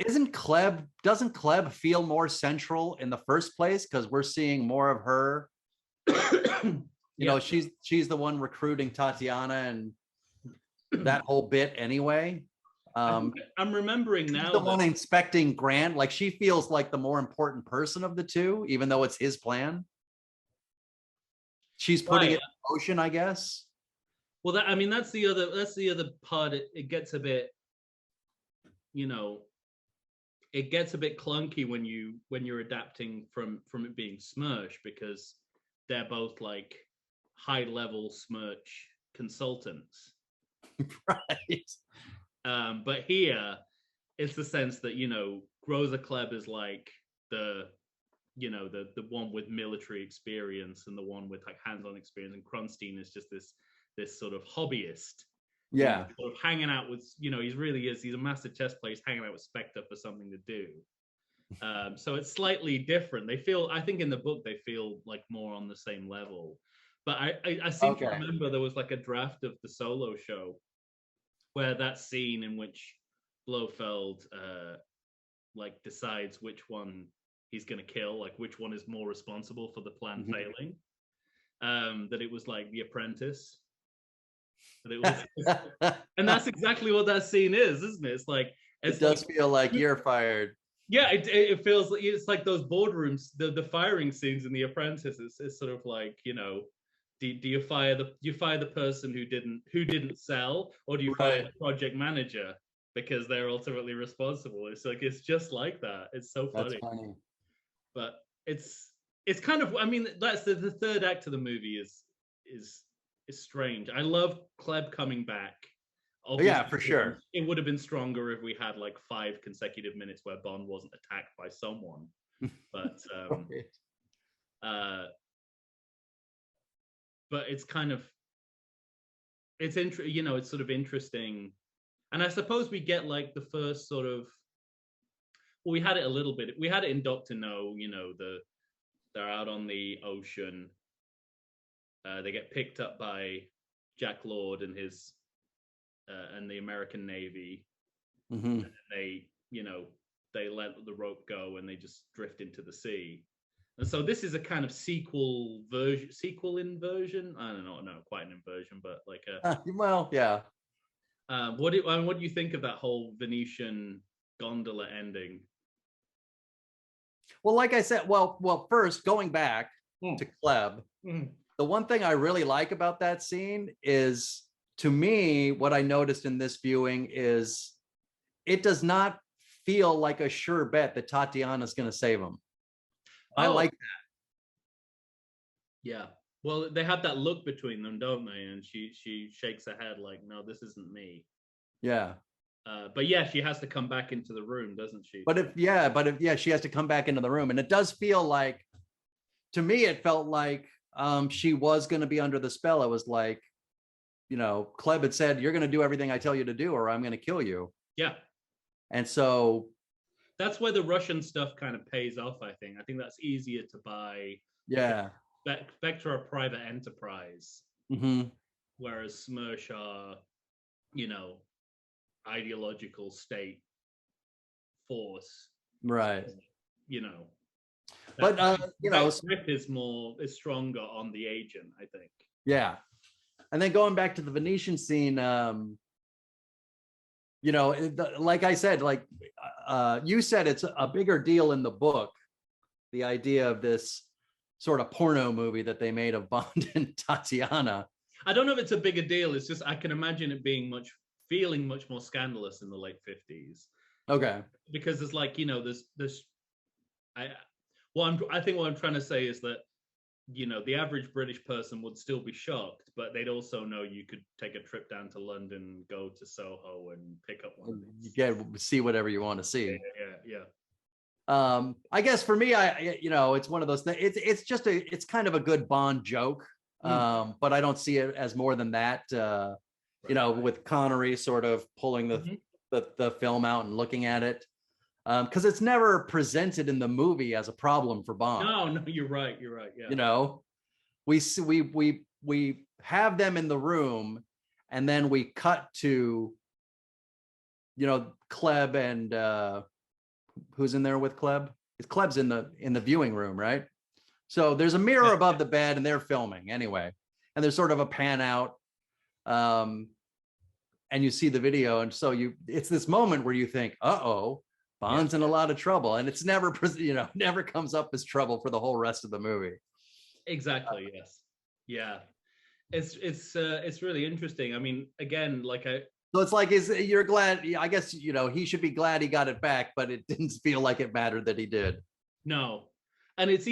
S2: doesn't Kleb feel more central in the first place because we're seeing more of her? You know, she's the one recruiting Tatiana and that whole bit anyway.
S1: I'm remembering
S2: she's
S1: now
S2: the
S1: that
S2: one inspecting Grant. Like she feels like the more important person of the two, even though it's his plan. She's putting it in motion, I guess.
S1: Well, I mean, that's the other part. It gets a bit, you know, it gets a bit clunky when you're adapting from it being Smirch, because they're both like high level Smirch consultants.
S2: Right.
S1: But here it's the sense that, you know, Groza Kleb is like the one with military experience and the one with like hands-on experience, and Kronstein is just this sort of hobbyist.
S2: Yeah.
S1: You know, sort of hanging out with, you know, he's a master chess player, he's hanging out with Spectre for something to do. So it's slightly different. I think in the book they feel like more on the same level. But I seem to remember there was like a draft of the Solo show where that scene in which Blofeld like decides which one he's going to kill, like which one is more responsible for the plan failing, that it was like the apprentice. That it was, and that's exactly what that scene is, isn't it? It's like
S2: it does feel like you're fired.
S1: Yeah, it feels like it's like those boardrooms, the firing scenes in The Apprentice. It's sort of like, you know, do you fire the person who didn't sell, or do you fire the project manager because they're ultimately responsible? It's like, it's just like that. It's so funny.
S2: That's funny.
S1: But it's kind of, I mean, that's the third act of the movie is strange. I love Kleb coming back. Obviously,
S2: yeah, for sure.
S1: It would have been stronger if we had like 5 consecutive minutes where Bond wasn't attacked by someone. But but it's kind of, it's it's sort of interesting. And I suppose we get like the first sort of, well, we had it a little bit. We had it in Doctor No, you know, they're out on the ocean. They get picked up by Jack Lord and his and the American Navy. And they, you know, they let the rope go and they just drift into the sea. And so this is a kind of sequel inversion. I don't know, not quite an inversion, but like a
S2: well, yeah.
S1: What do you think of that whole Venetian gondola ending?
S2: Well, like I said, well, first going back to Kleb, the one thing I really like about that scene is, to me, what I noticed in this viewing is it does not feel like a sure bet that Tatiana's going to save him. I like that.
S1: Yeah. Well, they have that look between them, don't they? And she shakes her head like, no, this isn't me.
S2: Yeah.
S1: But yeah, she has to come back into the room, doesn't she?
S2: But if she has to come back into the room. And it does feel like, to me, it felt like she was going to be under the spell. It was like, you know, Kleb had said, you're going to do everything I tell you to do, or I'm going to kill you.
S1: Yeah.
S2: And so
S1: that's where the Russian stuff kind of pays off, I think. I think that's easier to buy.
S2: Yeah.
S1: Spectre are private enterprise. Whereas Smirch are, you know, ideological state force.
S2: Right.
S1: You know.
S2: But you know,
S1: grip is stronger on the agent, I think.
S2: Yeah. And then going back to the Venetian scene, you know, like I said, like you said, it's a bigger deal in the book, the idea of this sort of porno movie that they made of Bond and Tatiana.
S1: I don't know if it's a bigger deal. It's just I can imagine it being feeling much more scandalous in the late 50s.
S2: Okay.
S1: Because there's like, you know, I think what I'm trying to say is that, you know, the average British person would still be shocked, but they'd also know you could take a trip down to London, go to Soho and pick up one of these.
S2: You get see whatever you want to see.
S1: Yeah.
S2: I guess for me, you know, it's one of those things. It's kind of a good Bond joke, but I don't see it as more than that. You know, with Connery sort of pulling the film out and looking at it, because it's never presented in the movie as a problem for Bond.
S1: No, you're right. Yeah.
S2: You know, we have them in the room, and then we cut to, you know, Kleb and who's in there with Kleb? Kleb's in the viewing room, right? So there's a mirror above the bed, and they're filming anyway. And there's sort of a pan out, and you see the video, and so it's this moment where you think, uh-oh, Bond's in a lot of trouble, and it's never, never comes up as trouble for the whole rest of the movie.
S1: Exactly. Yes. Yeah. It's really interesting. I mean, again,
S2: so it's like, you're glad, I guess, he should be glad he got it back, but it didn't feel like it mattered that he did.
S1: No. And it's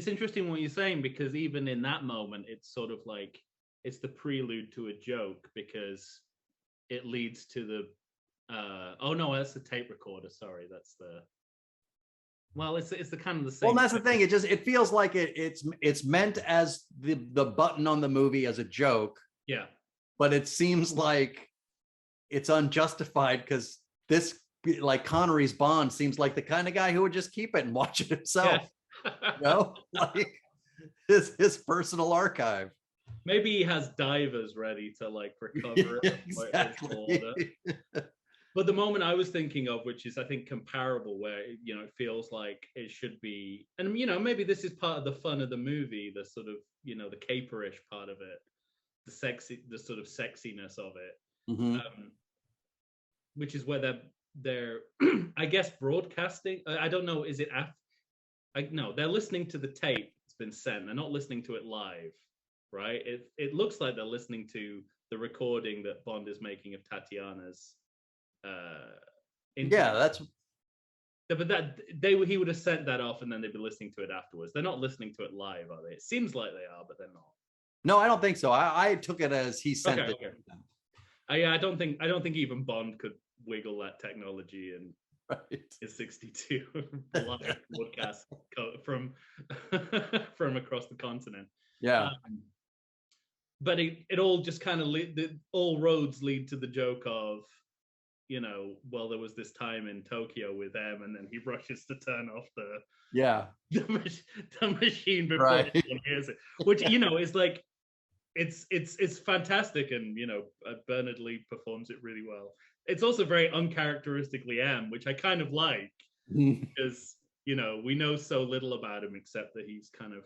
S1: interesting what you're saying, because even in that moment, it's sort of like, it's the prelude to a joke, because it leads to the, oh no, that's the tape recorder. Sorry. It's the kind of the same.
S2: Well, that's the thing. It feels like it's meant as the button on the movie as a joke.
S1: Yeah.
S2: But it seems like it's unjustified, because this, like, Connery's Bond seems like the kind of guy who would just keep it and watch it himself. Yeah. Like his personal archive.
S1: Maybe he has divers ready to recover it.
S2: Exactly.
S1: But the moment I was thinking of, which is I think comparable, where it feels like it should be, and maybe this is part of the fun of the movie, the sort of the caperish part of it, the sort of sexiness of it,
S2: mm-hmm.
S1: Which is where they're I guess broadcasting. I don't know. Is it no, they're listening to the tape that's been sent. They're not listening to it live, right? It looks like they're listening to the recording that Bond is making of Tatiana's. But he would have sent that off, and then they'd be listening to it afterwards. They're not listening to it live, are they? It seems like they are, but they're not.
S2: No, I don't think so. I took it as he sent it.
S1: Okay. I don't think even Bond could wiggle that technology in his 62 live broadcast from across the continent.
S2: Yeah.
S1: But it all just kind of all roads lead to the joke of, well, there was this time in Tokyo with them, and then he rushes to turn off the machine before he hears it, which is like, it's fantastic, and Bernard Lee performs it really well. It's also very uncharacteristically M, which I kind of like, because we know so little about him except that he's kind of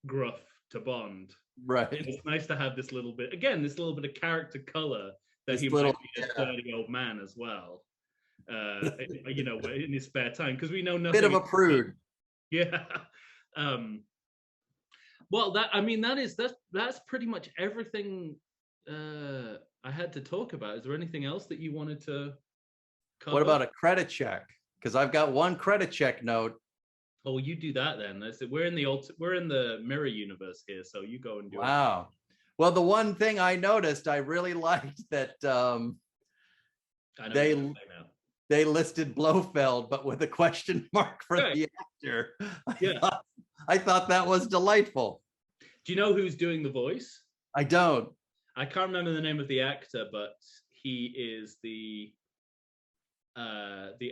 S1: gruff to Bond.
S2: Right.
S1: It's nice to have this little bit of character color, that he might be a dirty old man as well, in his spare time, because we know nothing.
S2: Bit of a prude.
S1: Yeah. Well, that's pretty much everything I had to talk about. Is there anything else that you wanted to cover?
S2: What about a credit check? Because I've got one credit check note.
S1: Oh, well, you do that then. We're in the mirror universe here, so you go and do it.
S2: Wow. Well, the one thing I noticed, I really liked that they listed Blofeld, but with a question mark for the actor. I thought that was delightful.
S1: Do you know who's doing the voice?
S2: I don't.
S1: I can't remember the name of the actor, but he is the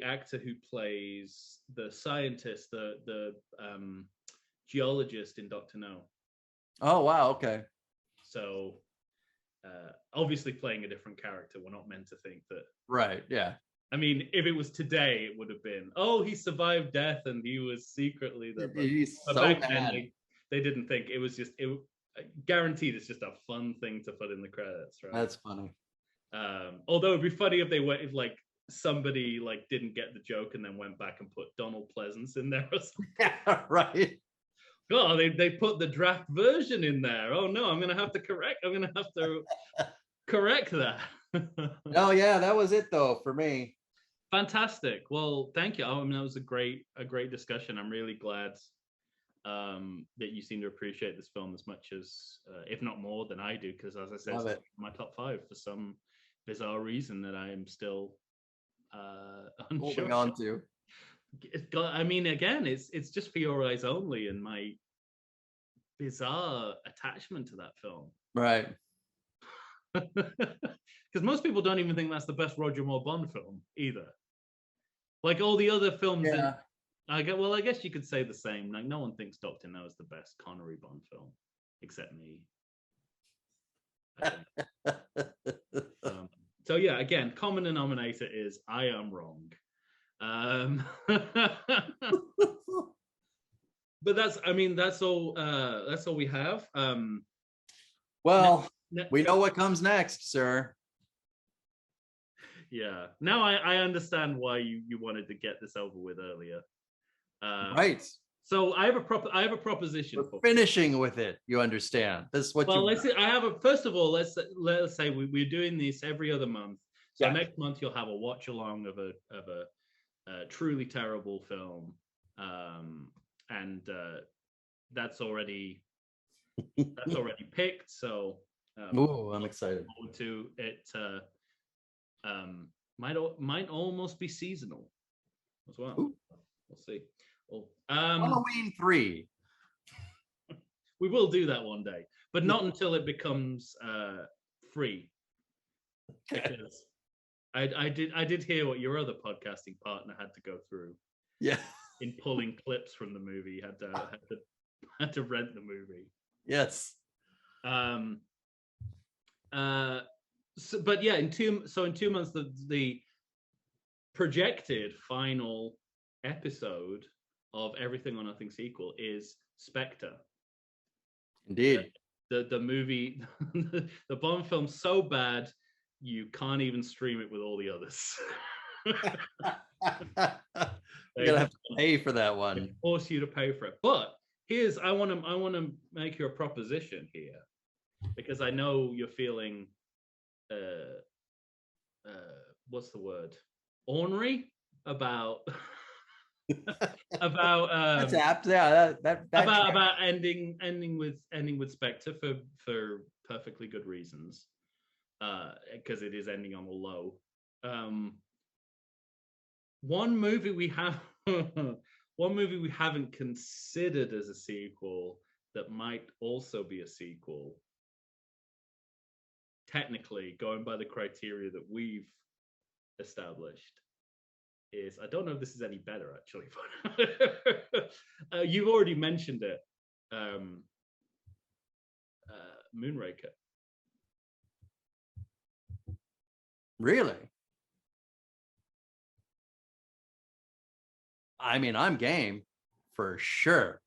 S1: actor who plays the scientist, the geologist in Dr. No.
S2: Oh, wow. Okay.
S1: So obviously playing a different character. We're not meant to think that.
S2: Right. Yeah.
S1: I mean, if it was today, it would have been, oh, he survived death and he was secretly the.
S2: He's so
S1: back
S2: mad.
S1: then, they didn't think it was just it. Guaranteed, it's just a fun thing to put in the credits, right?
S2: That's funny.
S1: Although it'd be funny if somebody didn't get the joke and then went back and put Donald Pleasance in there or something.
S2: Yeah, right.
S1: Oh, they put the draft version in there. Oh no, I'm gonna have to correct that.
S2: Oh yeah, that was it though for me.
S1: Fantastic. Well, thank you. I mean, that was a great discussion. I'm really glad that you seem to appreciate this film as much as, if not more than I do, because as I said, it's my top 5 for some bizarre reason that I am still
S2: holding on to.
S1: I mean, again, it's just for your eyes only, and my bizarre attachment to that film.
S2: Right.
S1: Because most people don't even think that's the best Roger Moore Bond film either. Like all the other films.
S2: Yeah.
S1: I guess you could say the same. Like no one thinks Dr. No is the best Connery Bond film, except me. So yeah, again, common denominator is I am wrong. Um, but that's all we have.
S2: Well,
S1: Ne-
S2: we know what comes next, sir.
S1: Yeah. Now I understand why you wanted to get this over with earlier.
S2: Right.
S1: So I have a proposition
S2: We're finishing with it. You understand? This is what
S1: well,
S2: you.
S1: let's say I have a first of all, let's say we're doing this every other month. So
S2: Yeah.
S1: next month you'll have a watch along of a truly terrible film. And that's already picked. So
S2: Ooh, I'm excited.
S1: forward to it. Might almost be seasonal as well.
S2: Ooh.
S1: We'll see. Well,
S2: Halloween 3.
S1: we will do that one day, but not until it becomes free.
S2: Okay.
S1: Because I did hear what your other podcasting partner had to go through.
S2: Yeah.
S1: In pulling clips from the movie, had to rent the movie.
S2: Yes.
S1: But yeah, in 2 months, the projected final episode of Everything or Nothing sequel is Spectre.
S2: Indeed.
S1: The movie, the Bond film, so bad you can't even stream it with all the others.
S2: You're gonna have to pay for that one.
S1: They force you to pay for it. But I want to make you a proposition here, because I know you're feeling what's the word? Ornery about
S2: That's apt. Yeah, that
S1: about ending with Spectre for perfectly good reasons, because it is ending on a low. One movie we haven't considered as a sequel that might also be a sequel, technically going by the criteria that we've established, is, I don't know if this is any better actually, but you've already mentioned it, Moonraker.
S2: Really? I mean, I'm game for sure.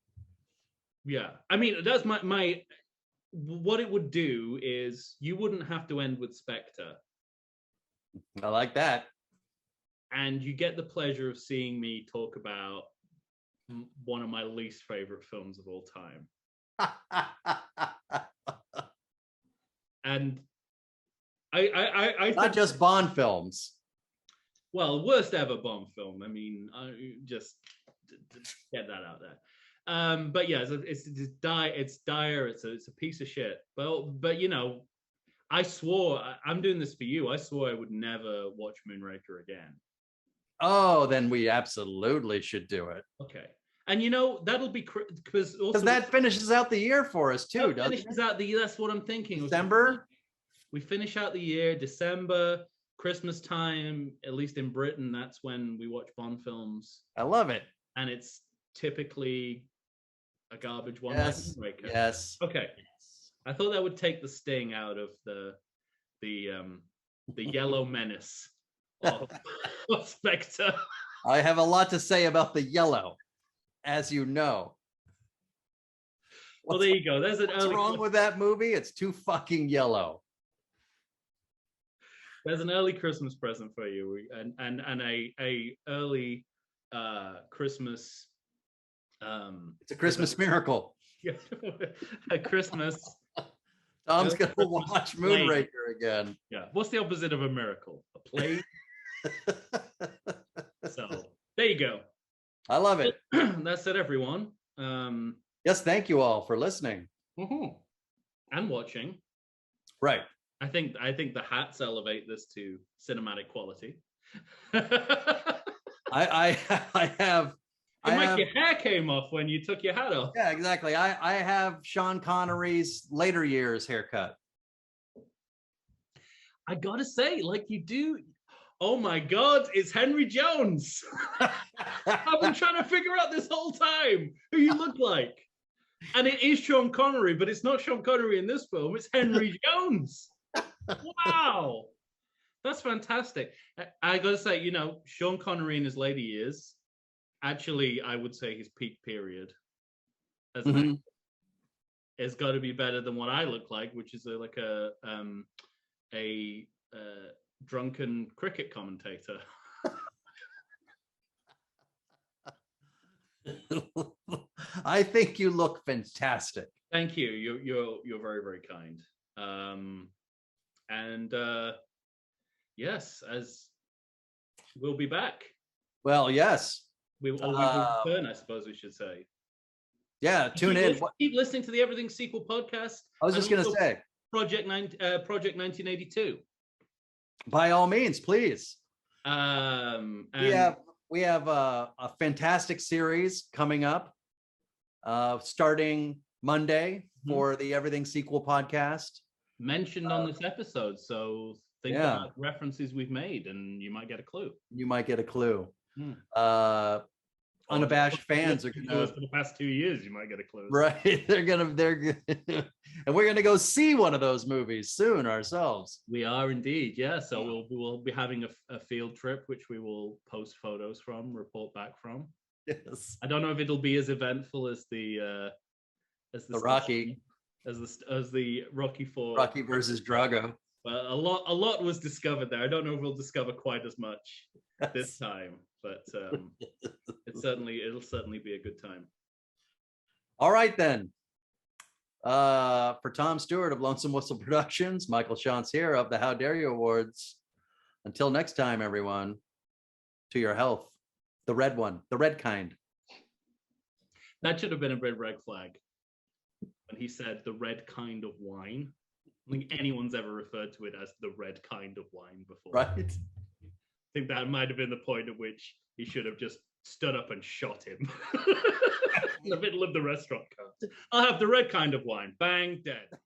S1: Yeah, I mean, that's my what it would do is you wouldn't have to end with Spectre.
S2: I like that.
S1: And you get the pleasure of seeing me talk about one of my least favorite films of all time. And I
S2: not just Bond films.
S1: Well, worst ever Bond film. I mean, just get that out there. But yeah, it's dire. It's a piece of shit. But you know, I swore, I'm doing this for you. I swore I would never watch Moonraker again.
S2: Oh, then we absolutely should do it.
S1: Okay. And you know, that'll be because
S2: that finishes out the year for us too, doesn't it?
S1: Finishes out the year. That's what I'm thinking.
S2: December.
S1: We finish out the year, December, Christmas time, at least in Britain, that's when we watch Bond films.
S2: I love it.
S1: And it's typically a garbage one.
S2: Yes.
S1: Like Moonraker.
S2: Yes.
S1: Okay. I thought that would take the sting out of the yellow menace of Spectre.
S2: I have a lot to say about the yellow, as you know.
S1: Well, there you go. There's an
S2: What's wrong with that movie? It's too fucking yellow.
S1: There's an early Christmas present for you, and a early Christmas.
S2: It's a Christmas miracle.
S1: A Christmas.
S2: Tom's gonna watch Moonraker again.
S1: Yeah. What's the opposite of a miracle? A plague. So there you go.
S2: I love it.
S1: That's it, everyone.
S2: Yes, thank you all for listening
S1: and watching.
S2: Right.
S1: I think the hats elevate this to cinematic quality.
S2: I have.
S1: Your hair came off when you took your hat off.
S2: Yeah, exactly. I have Sean Connery's later years haircut.
S1: I gotta say, like you do. Oh my God, it's Henry Jones. I've been trying to figure out this whole time who you look like. And it is Sean Connery, but it's not Sean Connery in this film. It's Henry Jones. Wow. That's fantastic. I gotta say, you know, Sean Connery in his later years, actually, I would say his peak period as an actor has got to be better than what I look like, which is like a drunken cricket commentator.
S2: I think you look fantastic.
S1: Thank you. You're very, very kind. Yes, as we'll be back.
S2: Well, yes.
S1: We will return, I suppose we should say.
S2: Yeah, tune in.
S1: Keep listening to the Everything Sequel podcast.
S2: I was just going to say
S1: Project 1982.
S2: By all means, please. We have a fantastic series coming up, starting Monday for the Everything Sequel podcast.
S1: Mentioned on this episode, so think about references we've made, and you might get a clue. Unabashed fans are gonna for the past 2 years. You might get a clue,
S2: right? They're and we're gonna go see one of those movies soon ourselves.
S1: We are indeed, yeah. So we'll be having a field trip, which we will post photos from, report back from.
S2: Yes.
S1: I don't know if it'll be as eventful as the
S2: Rocky,
S1: as the Rocky IV.
S2: Rocky versus Drago.
S1: Well, a lot was discovered there. I don't know if we'll discover quite as much this time, but it'll certainly be a good time.
S2: All right then. For Tom Stewart of Lonesome Whistle Productions, Michael Shantz here of the How Dare You Awards. Until next time, everyone, to your health. The red one, the red kind.
S1: That should have been a red flag. When he said the red kind of wine. I don't think anyone's ever referred to it as the red kind of wine before.
S2: Right.
S1: I think that might have been the point at which he should have just stood up and shot him in the middle of the restaurant cart. I'll have the red kind of wine. Bang, dead.